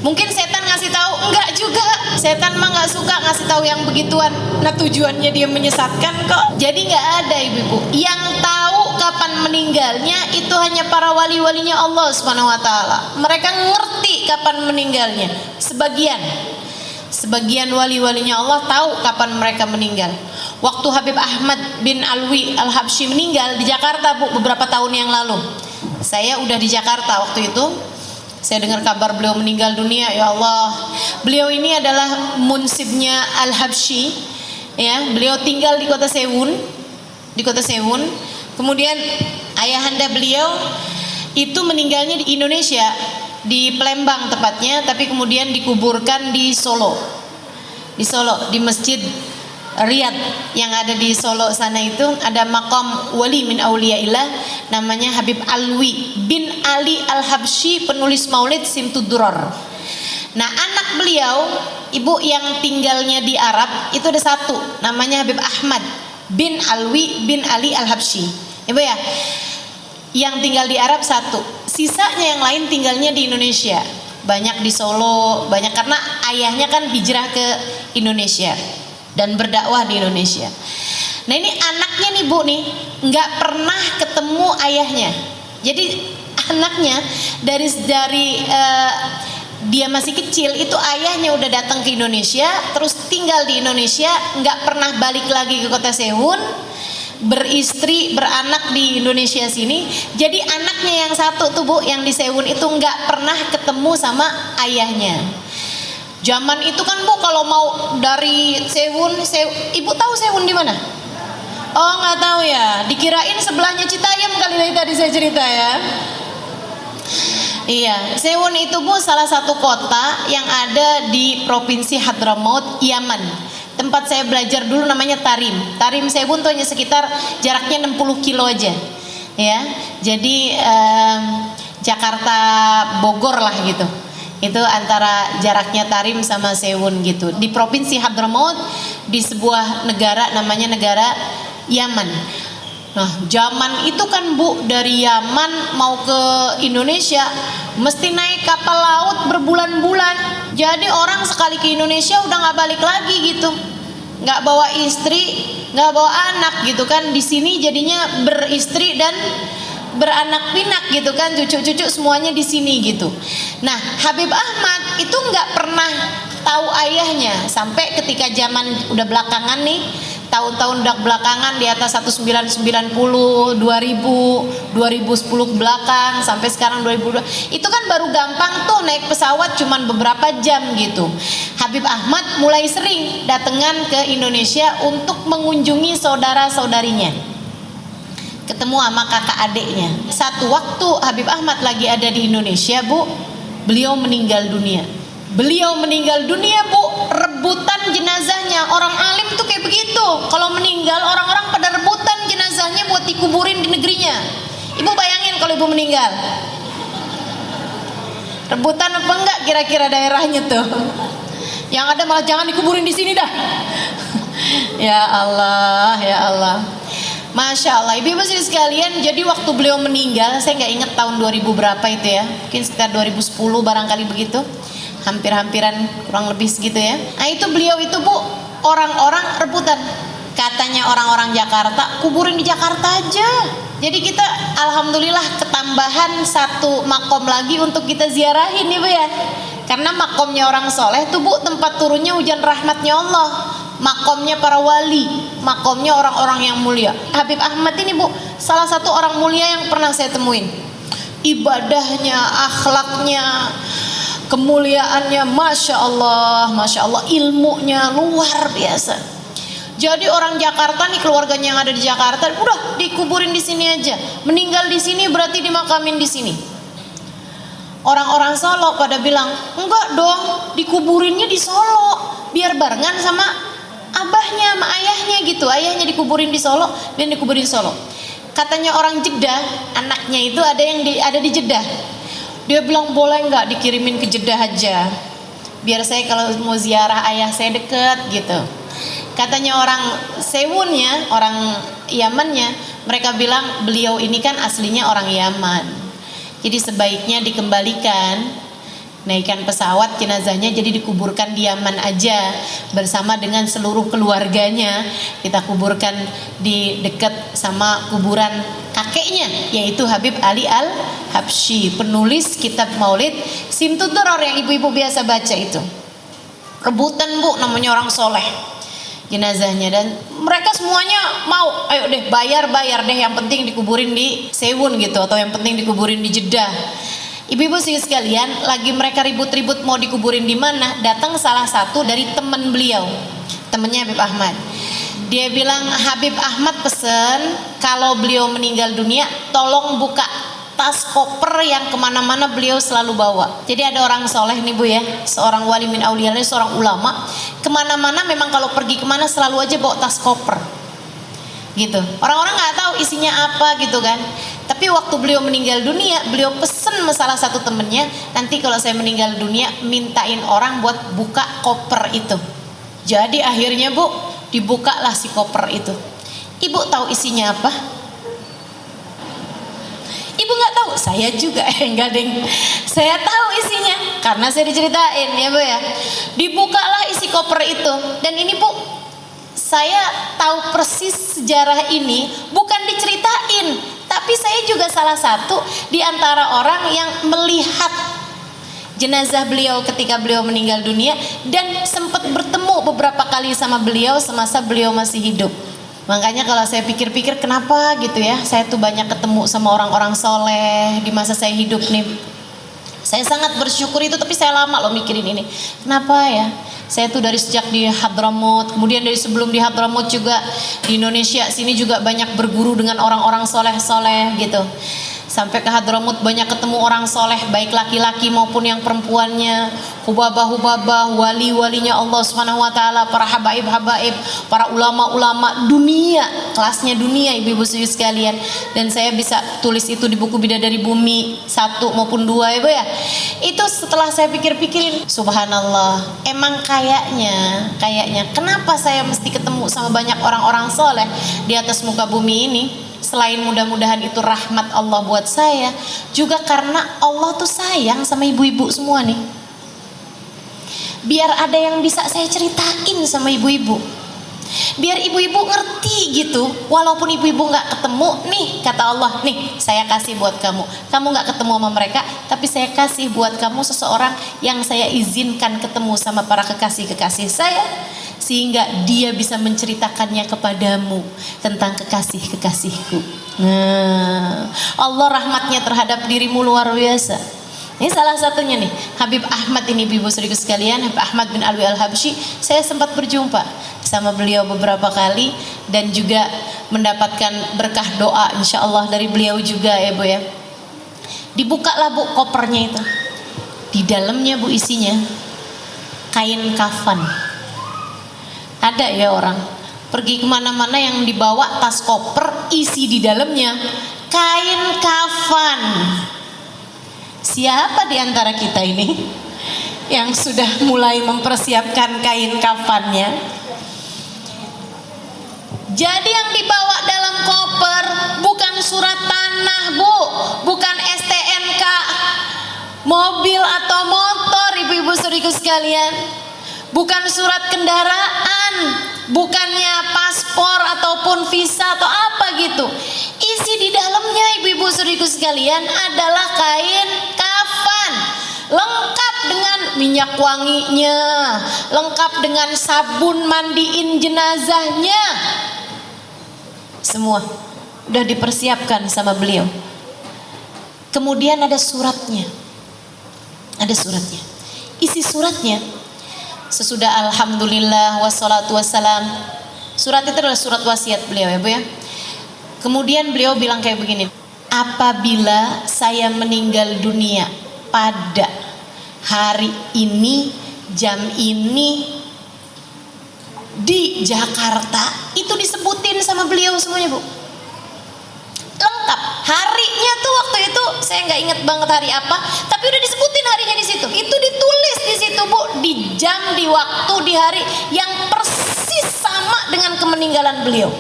Mungkin setan ngasih tahu, enggak juga. Setan mah nggak suka ngasih tahu yang begituan. Nah tujuannya dia menyesatkan kok. Jadi nggak ada ibu-ibu. Yang tahu kapan meninggalnya itu hanya para wali-walinya Allah Subhanahu Wa Taala. Mereka ngerti kapan meninggalnya. Sebagian wali-walinya Allah tahu kapan mereka meninggal. Waktu Habib Ahmad bin Alwi Al-Habsyi meninggal di Jakarta bu, beberapa tahun yang lalu. Saya udah di Jakarta waktu itu. Saya dengar kabar beliau meninggal dunia, ya Allah. Beliau ini adalah munsibnya Al-Habsyi, ya. Beliau tinggal di kota Sewun, Kemudian ayahanda beliau itu meninggalnya di Indonesia, di Palembang tepatnya, tapi kemudian dikuburkan di Solo, di Masjid Riyadh yang ada di Solo sana. Itu ada makam wali min auliyaillah namanya Habib Alwi bin Ali Al-Habsyi, penulis Maulid Simtud Durar. Nah anak beliau, ibu yang tinggalnya di Arab itu ada satu namanya Habib Ahmad bin Alwi bin Ali Al-Habsyi, ibu ya, yang tinggal di Arab satu. Sisanya yang lain tinggalnya di Indonesia, banyak di Solo, banyak karena ayahnya kan hijrah ke Indonesia dan berdakwah di Indonesia. Nah ini anaknya nih bu nih nggak pernah ketemu ayahnya. Jadi anaknya dari dia masih kecil itu ayahnya udah datang ke Indonesia, terus tinggal di Indonesia, nggak pernah balik lagi ke kota Sehun, beristri beranak di Indonesia sini. Jadi anaknya yang satu tuh bu yang di Sehun itu nggak pernah ketemu sama ayahnya. Zaman itu kan bu kalau mau dari Sehun, ibu tahu Sehun di mana? Oh nggak tahu ya, dikirain sebelahnya Citayam kali dari tadi saya cerita ya. Iya, Sehun itu bu salah satu kota yang ada di provinsi Hadramaut, Yaman. Tempat saya belajar dulu namanya Tarim. Tarim Sehun tuh hanya sekitar jaraknya 60 kilo aja. Ya, jadi Jakarta Bogor lah gitu. Itu antara jaraknya Tarim sama Sehun gitu. Di provinsi Hadramaut, di sebuah negara namanya negara Yaman. Nah zaman itu kan bu dari Yaman mau ke Indonesia mesti naik kapal laut berbulan-bulan. Jadi orang sekali ke Indonesia udah nggak balik lagi gitu, nggak bawa istri, nggak bawa anak gitu kan. Di sini jadinya beristri dan beranak pinak gitu kan, cucu-cucu semuanya di sini gitu. Nah Habib Ahmad itu nggak pernah tahu ayahnya sampai ketika zaman udah belakangan nih, tahun-tahun udah belakangan di atas 1990, 2000, 2010 ke belakang sampai sekarang 2002. Itu kan baru gampang tuh naik pesawat cuman beberapa jam gitu. Habib Ahmad mulai sering datangan ke Indonesia untuk mengunjungi saudara-saudarinya, ketemu sama kakak adiknya. Satu waktu Habib Ahmad lagi ada di Indonesia bu, beliau meninggal dunia. Beliau meninggal dunia bu, rebutan jenazahnya. Orang alim tuh kayak begitu, kalau meninggal orang-orang pada rebutan jenazahnya buat dikuburin di negerinya. Ibu bayangin kalau ibu meninggal, rebutan apa enggak kira-kira daerahnya tuh? Yang ada malah jangan dikuburin di sini dah. Ya Allah, ya Allah. Masya Allah, ibu-ibu sekalian. Jadi waktu beliau meninggal, saya nggak ingat tahun 2000 berapa itu ya, mungkin sekitar 2010 barangkali begitu, hampir-hampiran kurang lebih segitu ya. Nah itu beliau itu bu orang-orang rebutan. Katanya orang-orang Jakarta, kuburin di Jakarta aja. Jadi kita alhamdulillah ketambahan satu makom lagi untuk kita ziarahin nih Bu ya. Karena makomnya orang soleh tuh Bu, tempat turunnya hujan rahmatnya Allah. Makomnya para wali, makomnya orang-orang yang mulia. Habib Ahmad ini Bu, salah satu orang mulia yang pernah saya temuin. Ibadahnya, akhlaknya, kemuliaannya, masya Allah, ilmunya luar biasa. Jadi orang Jakarta nih, keluarganya yang ada di Jakarta, udah dikuburin di sini aja. Meninggal di sini berarti dimakamin di sini. Orang-orang Solo pada bilang, enggak dong, dikuburinnya di Solo, biar barengan sama abahnya, sama ayahnya gitu. Ayahnya dikuburin di Solo dan dikuburin di Solo. Katanya orang Jeddah, anaknya itu ada di Jeddah. Dia bilang, boleh nggak dikirimin ke Jeddah aja, biar saya kalau mau ziarah ayah saya deket gitu. Katanya orang Sewunnya, orang Yamannya, mereka bilang beliau ini kan aslinya orang Yaman, jadi sebaiknya dikembalikan, naikkan pesawat jenazahnya, jadi dikuburkan di Yaman aja bersama dengan seluruh keluarganya. Kita kuburkan di dekat sama kuburan kakeknya, yaitu Habib Ali Al-Habsyi, penulis kitab Maulid Simtuturor yang ibu-ibu biasa baca itu. Rebutan Bu, namanya orang soleh, jenazahnya, dan mereka semuanya mau, ayo deh bayar deh, yang penting dikuburin di Sewun gitu, atau yang penting dikuburin di Jeddah. Ibu-ibu sekalian, lagi mereka ribut-ribut mau dikuburin di mana, datang salah satu dari teman beliau, temannya Habib Ahmad. Dia bilang, Habib Ahmad pesen kalau beliau meninggal dunia tolong buka tas koper yang kemana-mana beliau selalu bawa. Jadi ada orang soleh nih Bu ya, seorang wali min auliya, seorang ulama, kemana-mana memang kalau pergi kemana selalu aja bawa tas koper gitu. Orang-orang nggak tahu isinya apa gitu kan. Tapi waktu beliau meninggal dunia, beliau pesen sama salah satu temennya, nanti kalau saya meninggal dunia mintain orang buat buka koper itu. Jadi akhirnya Bu, dibukalah si koper itu. Ibu tahu isinya apa? Ibu nggak tahu, saya juga enggak deng. Saya tahu isinya karena saya diceritain ya Bu ya. Dibukalah isi koper itu, dan ini Bu, saya tahu persis sejarah ini bukan diceritain, tapi saya juga salah satu di antara orang yang melihat jenazah beliau ketika beliau meninggal dunia dan sempat bertemu beberapa kali sama beliau semasa beliau masih hidup. Makanya kalau saya pikir-pikir kenapa gitu ya, saya tuh banyak ketemu sama orang-orang soleh di masa saya hidup nih. Saya sangat bersyukur itu, tapi saya lama loh mikirin ini. Kenapa ya? Saya tuh dari sejak di Hadramut, kemudian dari sebelum di Hadramut juga di Indonesia sini juga banyak berguru dengan orang-orang soleh-soleh gitu. Sampai ke Hadramut banyak ketemu orang soleh, baik laki-laki maupun yang perempuannya, hubabah-hubabah, wali-walinya Allah Subhanahu wa taala, para habaib-habaib, para ulama-ulama dunia, kelasnya dunia ibu-ibu sekalian. Dan saya bisa tulis itu di buku Bidadari Bumi 1 maupun 2 ya Bu ya. Itu setelah saya pikir-pikirin, subhanallah, emang kayaknya kenapa saya mesti ketemu sama banyak orang-orang soleh di atas muka bumi ini? Selain mudah-mudahan itu rahmat Allah buat saya, juga karena Allah tuh sayang sama ibu-ibu semua nih. Biar ada yang bisa saya ceritain sama ibu-ibu, biar ibu-ibu ngerti gitu. Walaupun ibu-ibu gak ketemu, nih kata Allah, nih saya kasih buat kamu. Kamu gak ketemu sama mereka, tapi saya kasih buat kamu seseorang yang saya izinkan ketemu sama para kekasih-kekasih saya, sehingga dia bisa menceritakannya kepadamu tentang kekasih-kekasihku. Nah, Allah rahmatnya terhadap dirimu luar biasa. Ini salah satunya nih, Habib Ahmad ini ibu saudaraku sekalian, Habib Ahmad bin Alwi Al-Habsyi. Saya sempat berjumpa sama beliau beberapa kali dan juga mendapatkan berkah doa insya Allah dari beliau juga ya Bu ya. Dibukalah Bu kopernya itu. Di dalamnya Bu isinya kain kafan. Ada ya orang pergi kemana-mana yang dibawa tas koper isi di dalamnya kain kafan. Siapa di antara kita ini yang sudah mulai mempersiapkan kain kafannya? Jadi yang dibawa dalam koper bukan surat tanah Bu, bukan STNK mobil atau motor ibu-ibu saudariku sekalian, bukan surat kendaraan, bukannya paspor ataupun visa atau apa gitu. Isi di dalamnya ibu-ibu saudariku sekalian adalah kain kafan, lengkap dengan minyak wanginya, lengkap dengan sabun mandiin jenazahnya. Semua udah dipersiapkan sama beliau. Kemudian ada suratnya. Ada suratnya. Isi suratnya sesudah alhamdulillah wassalatu wassalam. Surat itu adalah surat wasiat beliau ya Bu ya. Kemudian beliau bilang kayak begini, apabila saya meninggal dunia pada hari ini, jam ini, di Jakarta, itu disebutin sama beliau semuanya Bu, lengkap. Harinya tuh waktu itu saya nggak inget banget hari apa, tapi udah disebutin harinya di situ. Itu ditulis di situ Bu, di jam, di waktu, di hari yang persis sama dengan kemeninggalan beliau.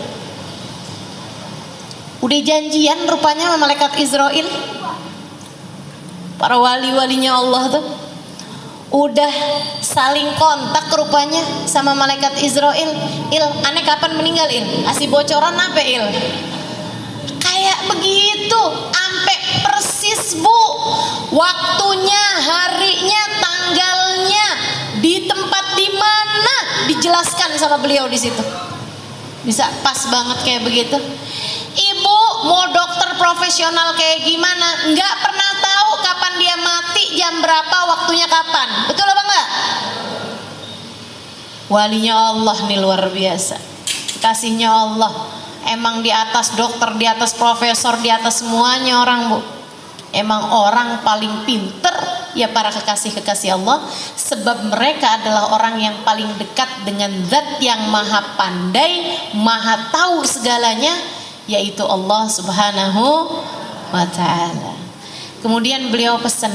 Udah janjian rupanya sama malaikat Israel, para wali-walinya Allah tuh udah saling kontak rupanya sama malaikat Israel. Aneh kapan meninggal kasih bocoran apa kayak begitu, sampai persis Bu, waktunya, harinya, tanggalnya, di tempat di mana dijelaskan sama beliau di situ. Bisa pas banget kayak begitu. Ibu mau dokter profesional kayak gimana, nggak pernah tahu kapan dia mati, jam berapa, waktunya kapan. Betul apa enggak? Walinya Allah nih luar biasa, kasihnya Allah. Emang di atas dokter, di atas profesor, di atas semuanya orang Bu. Emang orang paling pinter ya para kekasih-kekasih Allah, sebab mereka adalah orang yang paling dekat dengan zat yang maha pandai, maha tahu segalanya, yaitu Allah Subhanahu wa ta'ala. Kemudian beliau pesan,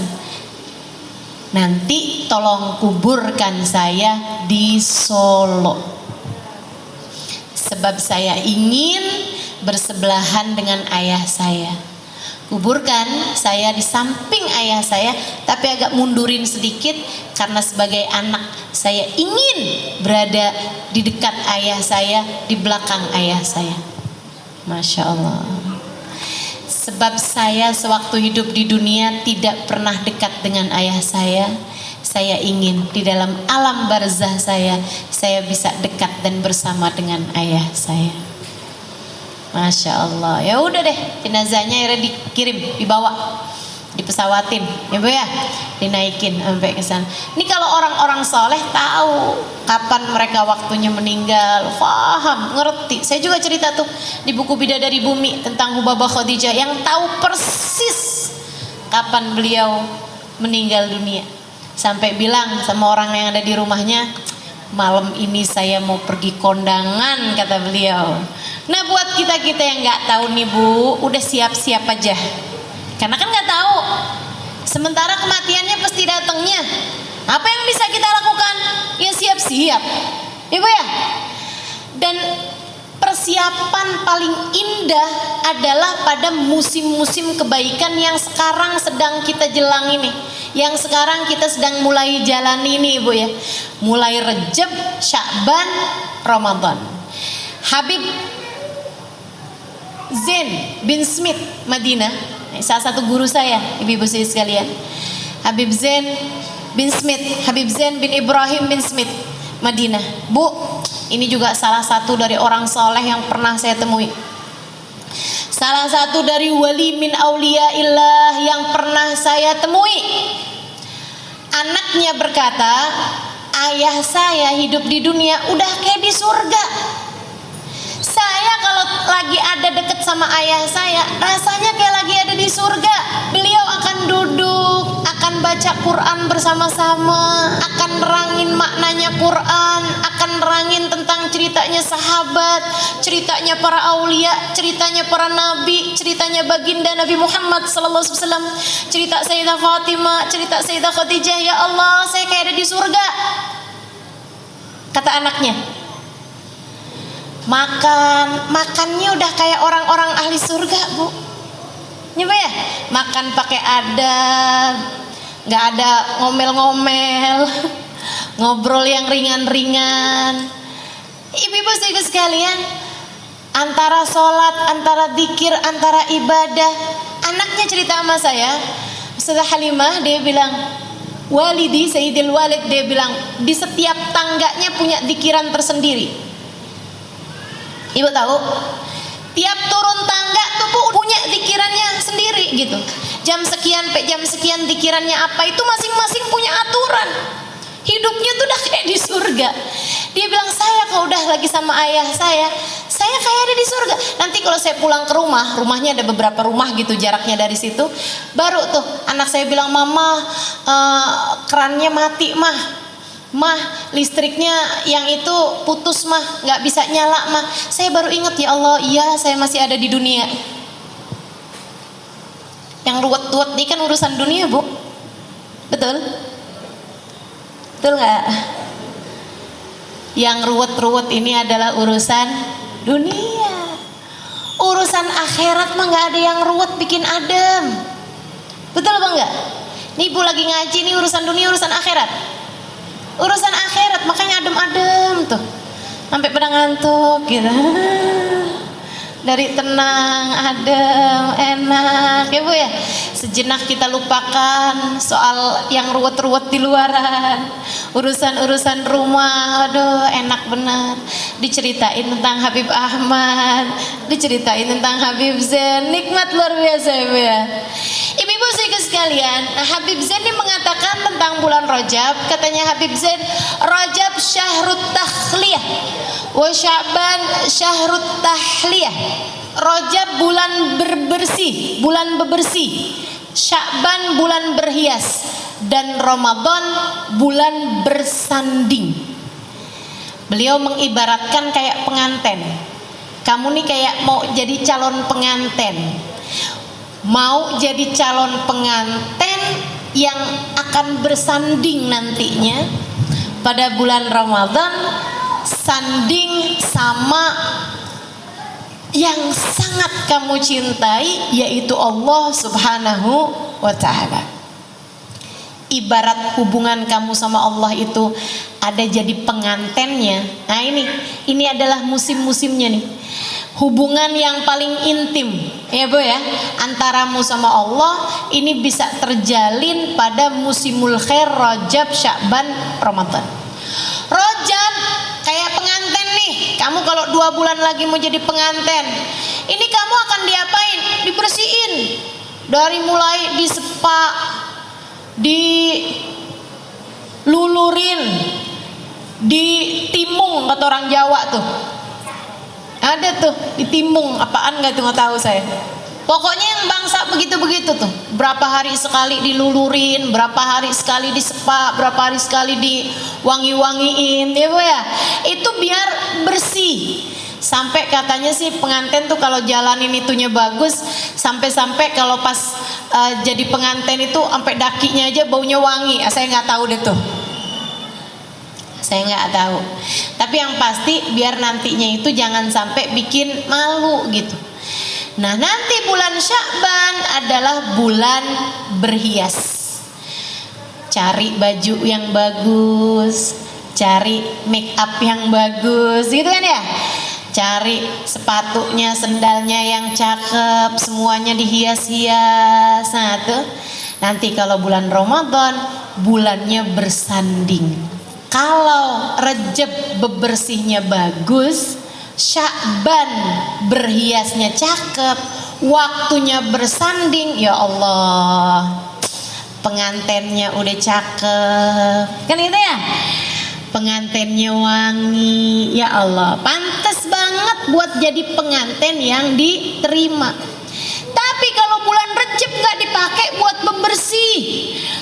nanti tolong kuburkan saya di Solo, sebab saya ingin bersebelahan dengan ayah saya. Kuburkan saya di samping ayah saya, tapi agak mundurin sedikit, karena sebagai anak saya ingin berada di dekat ayah saya, di belakang ayah saya. Masya Allah. Sebab saya sewaktu hidup di dunia tidak pernah dekat dengan ayah saya. Saya ingin di dalam alam barzah saya bisa dekat dan bersama dengan ayah saya. Masya Allah. Ya udah deh, jenazahnya akhirnya dikirim, dibawa, dipesawatin, ya Bu ya, dinaikin sampai ke sana. Ini kalau orang-orang soleh tahu kapan mereka waktunya meninggal, paham, ngerti. Saya juga cerita tuh di buku Bidadari Bumi tentang Hubabah Khadijah yang tahu persis kapan beliau meninggal dunia. Sampai bilang sama orang yang ada di rumahnya, malam ini saya mau pergi kondangan, kata beliau. Nah buat kita-kita yang nggak tahu nih Bu, udah siap-siap aja, karena kan nggak tahu. Sementara kematiannya pasti datangnya. Apa yang bisa kita lakukan? Ya siap-siap, ya Bu ya. Dan persiapan paling indah adalah pada musim-musim kebaikan yang sekarang sedang kita jelang ini, yang sekarang kita sedang mulai jalani ini Bu ya. Mulai Rejab, Sya'ban, Ramadan. Habib Zain bin Smith Madinah, salah satu guru saya, ibu-ibu sekalian, Habib Zain bin Smith, Habib Zain bin Ibrahim bin Smith Madinah. Bu, ini juga salah satu dari orang soleh yang pernah saya temui, salah satu dari wali min auliyaillah yang pernah saya temui. Anaknya berkata, ayah saya hidup di dunia udah kayak di surga. Saya kalau lagi ada deket sama ayah saya, rasanya kayak lagi ada di surga. Beliau akan duduk, akan baca Quran bersama-sama, akan nerangin maknanya Quran, akan nerangin tentang ceritanya sahabat, ceritanya para aulia, ceritanya para nabi, ceritanya baginda Nabi Muhammad SAW, cerita Sayyidah Fatimah, cerita Sayyidah Khadijah. Ya Allah, saya kayak ada di surga, kata anaknya. Makannya udah kayak orang-orang ahli surga Bu, ya Bu ya. Makan pakai adab, nggak ada ngomel-ngomel, ngobrol yang ringan-ringan. Ibu-ibu saudara sekalian, antara sholat, antara zikir, antara ibadah. Anaknya cerita sama saya, Ustazah Halimah, dia bilang, walidi Sayyidil Walid, dia bilang di setiap tangganya punya zikiran tersendiri. Ibu tahu, tiap turun tangga tuh punya zikirannya sendiri gitu. Jam sekian sampai jam sekian zikirannya apa, itu masing-masing punya aturan. Hidupnya tuh udah kayak di surga. Dia bilang, saya kalau udah lagi sama ayah saya kayak ada di surga. Nanti kalau saya pulang ke rumah, rumahnya ada beberapa rumah gitu jaraknya dari situ, baru tuh anak saya bilang, mama kerannya mati mah listriknya yang itu putus mah, nggak bisa nyala mah. Saya baru ingat, ya Allah, iya saya masih ada di dunia. Yang ruwet-ruwet ini kan urusan dunia, Bu. Betul? Betul nggak? Yang ruwet-ruwet ini adalah urusan dunia. Urusan akhirat mah nggak ada yang ruwet bikin adem. Betul apa enggak? Nih Ibu lagi ngaji nih, urusan dunia, urusan akhirat. Urusan akhirat makanya adem-adem tuh. Sampai pada ngantuk gitu. Dari tenang, adem, enak ya Bu ya. Sejenak kita lupakan soal yang ruwet-ruwet di luaran. Urusan-urusan rumah, aduh enak benar. Diceritain tentang Habib Ahmad, diceritain tentang Habib Zain, nikmat luar biasa ya Bu ya. Ibu-ibu sekalian, Habib Zain ini mengatakan tentang bulan Rajab, katanya Habib Zain, Rajab syahrut takhliyah wa Sya'ban syahrut tahliyah. Rajab bulan berbersih, bulan bebersih, Sya'ban bulan berhias, dan Ramadan bulan bersanding. Beliau mengibaratkan kayak pengantin. Kamu nih kayak mau jadi calon pengantin, mau jadi calon pengantin yang akan bersanding nantinya pada bulan Ramadan, sanding sama yang sangat kamu cintai, yaitu Allah Subhanahu wa ta'ala. Ibarat hubungan kamu sama Allah itu ada jadi pengantennya. Nah ini adalah musim-musimnya nih. Hubungan yang paling intim ya Bu ya, antaramu sama Allah ini bisa terjalin pada musimul khair, Rajab, Sya'ban, Ramadan. Rajab kayak pengantin nih. Kamu kalau 2 bulan lagi mau jadi pengantin, ini kamu akan diapain? Dibersihin. Dari mulai disepa, dilulurin, ditimung kata orang Jawa tuh. Ada tuh ditimung, apaan nggak tuh, nggak tahu saya. Pokoknya yang bangsa begitu-begitu tuh. Berapa hari sekali dilulurin, berapa hari sekali disepa, berapa hari sekali diwangi-wangiin, ya Bu ya. Itu biar bersih. Sampai katanya sih pengantin tuh kalau jalanin itunya bagus, sampai-sampai kalau pas jadi pengantin itu sampai dakinya aja baunya wangi. Saya nggak tahu deh tuh. Saya nggak tahu. Tapi yang pasti biar nantinya itu jangan sampai bikin malu gitu. Nah nanti bulan Sya'ban adalah bulan berhias. Cari baju yang bagus, cari make up yang bagus, gitu kan ya. Cari sepatunya, sendalnya yang cakep, semuanya dihias-hias. Nah tuh nanti kalau bulan Ramadan bulannya bersanding. Kalau Rajab bebersihnya bagus, Sya'ban berhiasnya cakep, waktunya bersanding, ya Allah, pengantennya udah cakep, kan gitu ya, pengantennya wangi, ya Allah, pantas banget buat jadi pengantin yang diterima. Tapi kalau bulan Rajab nggak dipakai buat pembersih,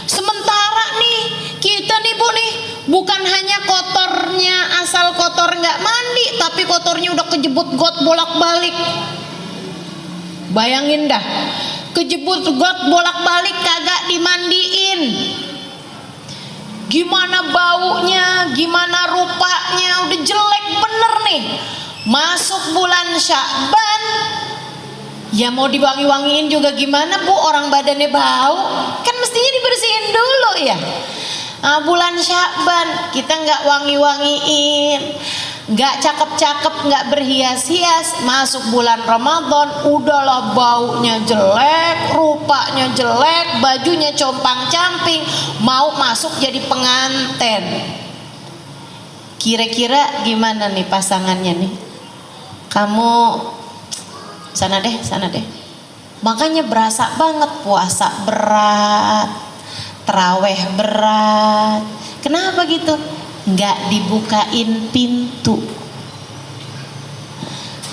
sementara nih kita nih Bu nih, bukan hanya kotornya asal kotor nggak mandi, tapi kotornya udah kejebut got bolak-balik. Bayangin dah, kejebut got bolak-balik kagak dimandiin, gimana baunya, gimana rupanya, udah jelek bener nih. Masuk bulan Sya'ban, ya mau diwangi-wangiin juga gimana Bu, orang badannya bau, kan mestinya dibersihin dulu ya. Bulan Sya'ban kita nggak wangi-wangiin, nggak cakep-cakep, nggak berhias-hias. Masuk bulan Ramadan udahlah baunya jelek, rupanya jelek, bajunya compang-camping, mau masuk jadi penganten. Kira-kira gimana nih pasangannya nih? Kamu sana deh, sana deh. Makanya berasa banget puasa berat, terawih berat. Kenapa gitu? Nggak dibukain pintu.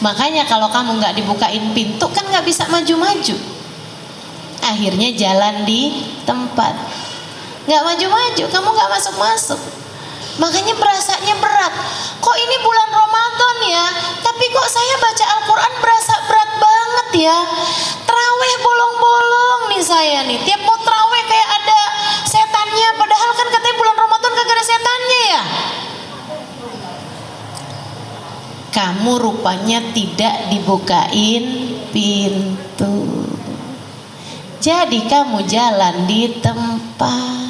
Makanya kalau kamu nggak dibukain pintu kan nggak bisa maju-maju. Akhirnya jalan di tempat, nggak maju-maju, kamu nggak masuk-masuk. Makanya berasanya berat. Kok ini bulan Ramadan ya, tapi kok saya baca Al-Quran berasa berat banget ya. Terawih bolong-bolong nih saya nih. Tiap mau terawih kayak ada setannya. Padahal kan katanya bulan Ramadan kagak ada setannya ya. Kamu rupanya tidak dibukain pintu. Jadi kamu jalan di tempat.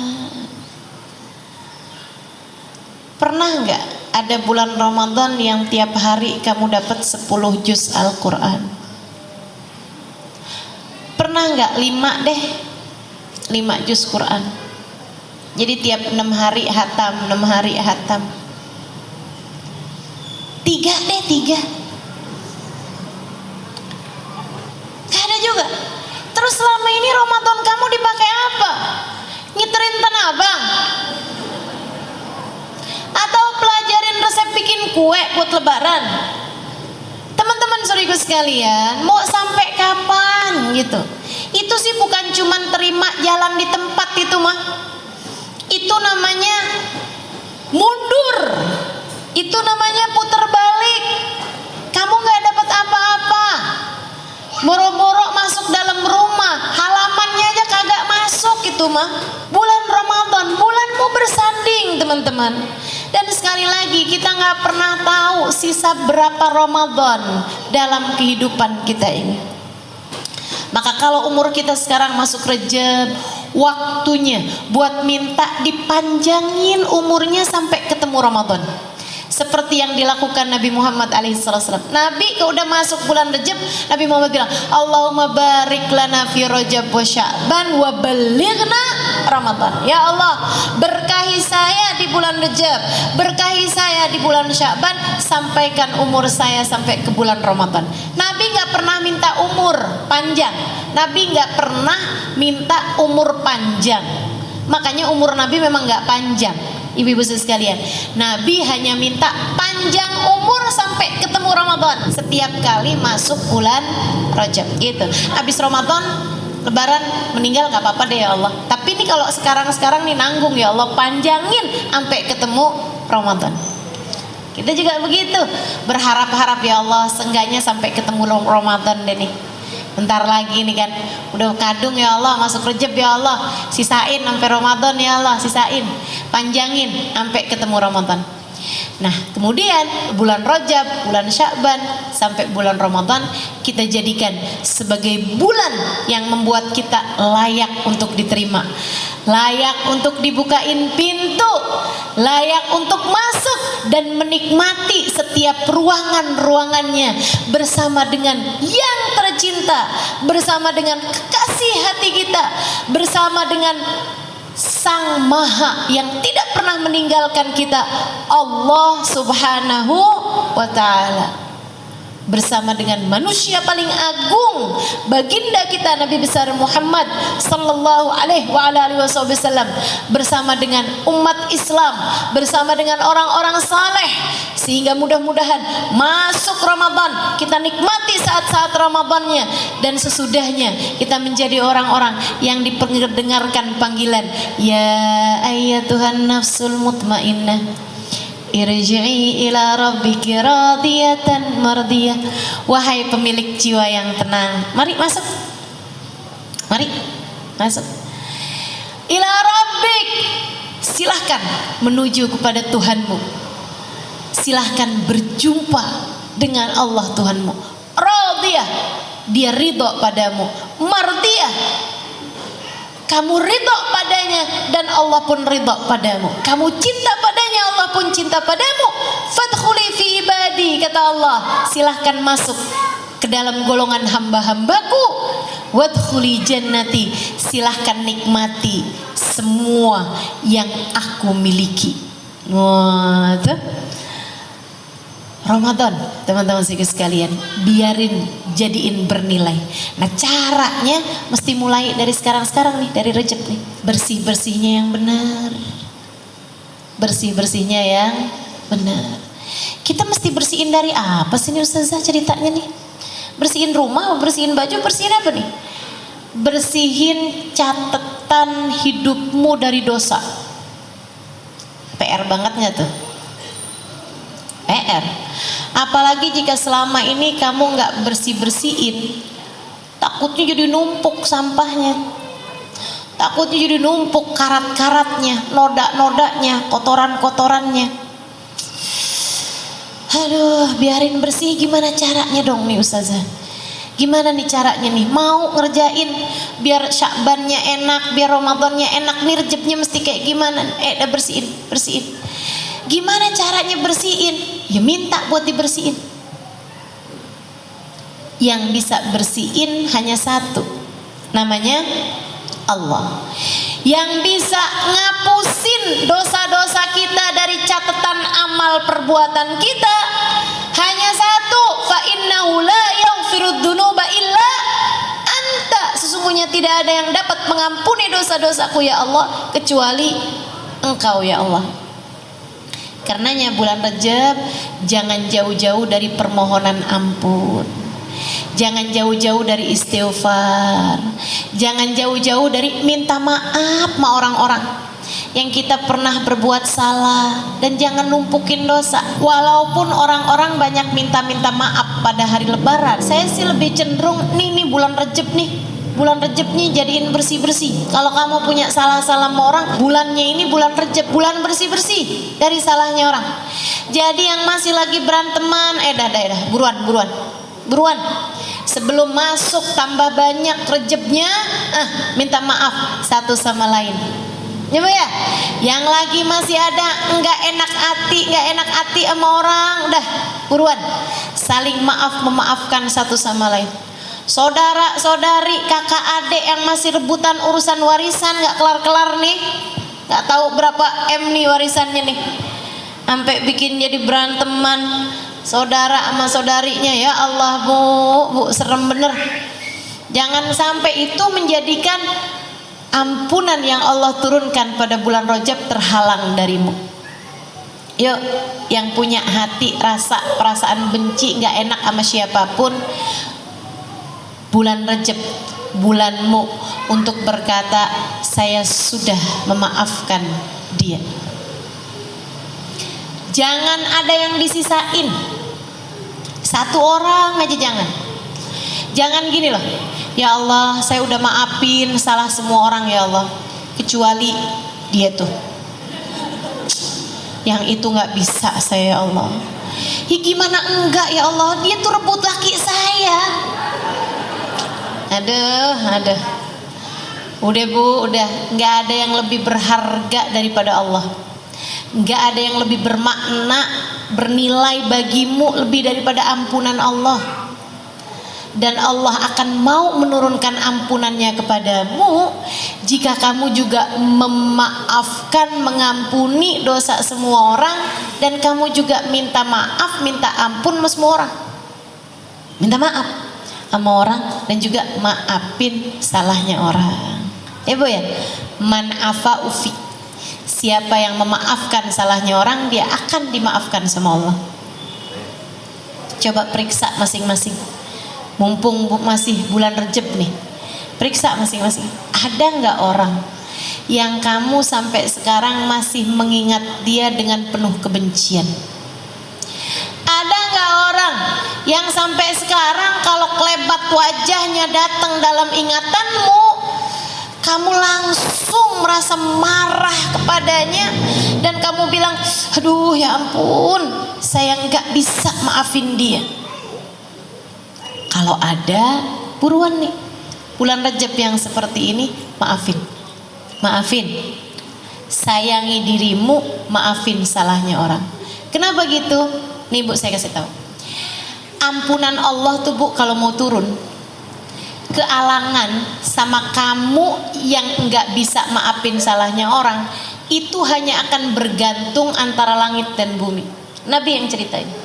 Pernah nggak ada bulan Ramadan yang tiap hari kamu dapat 10 juz Al-Quran? Pernah nggak 5 deh, 5 juz Quran? Jadi tiap 6 hari hatam, 6 hari hatam. 3 deh, 3. Gak ada juga. Terus selama ini Ramadan kamu dipakai apa? Ngiterin Tanah Abang? Atau pelajarin resep bikin kue buat lebaran? Teman-teman saudaraku sekalian, mau sampai kapan gitu? Itu sih bukan cuman terima jalan di tempat itu mah. Itu namanya mundur. Itu namanya puter balik. Kamu gak dapat apa-apa. Boro-boro masuk dalam rumah, halamannya aja kagak masuk itu mah. Bulan Ramadan, bulanmu bersanding teman-teman. Dan sekali lagi kita nggak pernah tahu sisa berapa Ramadan dalam kehidupan kita ini. Maka kalau umur kita sekarang masuk Rejab, waktunya buat minta dipanjangin umurnya sampai ketemu Ramadan. Seperti yang dilakukan Nabi Muhammad alaihissalam. Nabi kalau udah masuk bulan Rajab, Nabi Muhammad bilang, Allahumma barik lana fi Rajab wa Sya'ban wa balighna Ramadan. Ya Allah, berkahi saya di bulan Rajab, berkahi saya di bulan Sya'ban, sampaikan umur saya sampai ke bulan Ramadan. Nabi nggak pernah minta umur panjang. Nabi nggak pernah minta umur panjang. Makanya umur Nabi memang nggak panjang. Ibu-ibu sekalian, Nabi hanya minta panjang umur sampai ketemu Ramadan. Setiap kali masuk bulan Rajab gitu. Habis Ramadan, Lebaran, meninggal nggak apa-apa deh ya Allah. Tapi ini kalau sekarang nih nanggung ya Allah, panjangin sampai ketemu Ramadan. Kita juga begitu, berharap-harap ya Allah, seenggaknya sampai ketemu Ramadan deh nih. Bentar lagi nih kan, udah kadung ya Allah, masuk Rejab ya Allah, sisain sampai Ramadan ya Allah, sisain, panjangin sampai ketemu Ramadan. Nah kemudian bulan Rajab, bulan Sya'ban sampai bulan Ramadan kita jadikan sebagai bulan yang membuat kita layak untuk diterima, layak untuk dibukain pintu, layak untuk masuk dan menikmati setiap ruangan-ruangannya bersama dengan yang tercinta, bersama dengan kekasih hati kita, bersama dengan Sang Maha yang tidak pernah meninggalkan kita, Allah Subhanahu wa Ta'ala, bersama dengan manusia paling agung, baginda kita Nabi besar Muhammad sallallahu alaihi wasallam, bersama dengan umat Islam, bersama dengan orang-orang saleh, sehingga mudah-mudahan masuk Ramadan kita nikmati saat-saat Ramadannya, dan sesudahnya kita menjadi orang-orang yang diperdengarkan panggilan ya ayyatuhan nafsul mutmainnah irji'i ila rabbiki radiyatan mardiyah. Wahai pemilik jiwa yang tenang, mari masuk, mari masuk. Ila rabbik, silahkan menuju kepada Tuhanmu, silahkan berjumpa dengan Allah Tuhanmu. Radiyah, dia ridho padamu. Mardiyah, kamu ridho padanya dan Allah pun ridho padamu. Kamu cinta padanya, Allah pun cinta padamu. Fadkhuli fi ibadi, kata Allah, silahkan masuk ke dalam golongan hamba-hambaku. Wadkhuli jannati, silahkan nikmati semua yang aku miliki. Wah, Ramadan, teman-teman sekalian, biarin jadiin bernilai. Nah, caranya mesti mulai dari sekarang nih, dari Rejab nih. Bersih-bersihnya yang benar. Bersih-bersihnya yang benar. Kita mesti bersihin dari apa sih nih Ustazah ceritanya nih? Bersihin rumah, bersihin baju, bersihin apa nih? Bersihin catatan hidupmu dari dosa. PR banget gak tuh? PR. Apalagi jika selama ini kamu nggak bersih-bersihin, takutnya jadi numpuk sampahnya, takutnya jadi numpuk karat-karatnya, noda-nodanya, kotoran-kotorannya. Aduh, biarin bersih. Gimana caranya dong nih Ustazah? Gimana nih caranya nih? Mau ngerjain biar Syakbannya enak, biar Ramadannya enak, nih Rejabnya mesti kayak gimana? Udah bersihin. Gimana caranya bersihin? Ya minta buat dibersihin. Yang bisa bersihin hanya satu, namanya Allah. Yang bisa ngapusin dosa-dosa kita dari catatan amal perbuatan kita hanya satu, fa innahu la yaghfirud dzunuba illa anta. Sesungguhnya tidak ada yang dapat mengampuni dosa-dosaku ya Allah kecuali Engkau ya Allah. Karenanya bulan Rejab jangan jauh-jauh dari permohonan ampun, jangan jauh-jauh dari istighfar, jangan jauh-jauh dari minta maaf sama orang-orang yang kita pernah berbuat salah, dan jangan numpukin dosa. Walaupun orang-orang banyak minta-minta maaf pada hari Lebaran, saya sih lebih cenderung nih bulan Rejab nih, bulan Rejab nih jadiin bersih-bersih. Kalau kamu punya salah-salah sama orang, bulannya ini bulan Rejab, bulan bersih-bersih dari salahnya orang. Jadi yang masih lagi beranteman, dah, buruan. Sebelum masuk tambah banyak Rejabnya, minta maaf satu sama lain. Ya Bu ya, yang lagi masih ada nggak enak hati sama orang, udah buruan saling memaafkan satu sama lain. Saudara saudari, kakak adik yang masih rebutan urusan warisan nggak kelar nih, nggak tahu berapa nih warisannya nih, sampai bikin jadi beranteman saudara sama saudarinya. Ya Allah bu, serem bener. Jangan sampai itu menjadikan ampunan yang Allah turunkan pada bulan Rajab terhalang darimu. Yuk, yang punya hati perasaan benci nggak enak sama siapapun, bulan Rajab bulanmu untuk berkata saya sudah memaafkan dia. Jangan ada yang disisain, satu orang aja jangan gini loh, ya Allah saya udah maafin salah semua orang ya Allah kecuali dia tuh, yang itu nggak bisa saya ya Allah. Ya gimana enggak ya Allah, dia tuh rebut laki saya. Aduh, udah bu, udah nggak ada yang lebih berharga daripada Allah, nggak ada yang lebih bermakna, bernilai bagimu lebih daripada ampunan Allah. Dan Allah akan mau menurunkan ampunannya kepadamu jika kamu juga memaafkan, mengampuni dosa semua orang, dan kamu juga minta maaf, minta ampun sama semua orang, minta maaf sama orang dan juga maafin salahnya orang. Ya bu ya, man afa ufi, siapa yang memaafkan salahnya orang dia akan dimaafkan sama Allah. Coba periksa masing-masing, mumpung masih bulan Rejab nih, periksa masing-masing, ada nggak orang yang kamu sampai sekarang masih mengingat dia dengan penuh kebencian? Ada nggak orang yang sampai sekarang kalau kelebat wajahnya datang dalam ingatanmu, kamu langsung merasa marah kepadanya dan kamu bilang, aduh ya ampun, saya nggak bisa maafin dia? Kalau ada, buruan nih, bulan Rajab yang seperti ini maafin. maafin. Sayangi dirimu, maafin salahnya orang. Kenapa gitu? Nih Bu, saya kasih tahu. Ampunan Allah tuh Bu kalau mau turun, kealangan sama kamu yang nggak bisa maafin salahnya orang, itu hanya akan bergantung antara langit dan bumi. Nabi yang ceritain.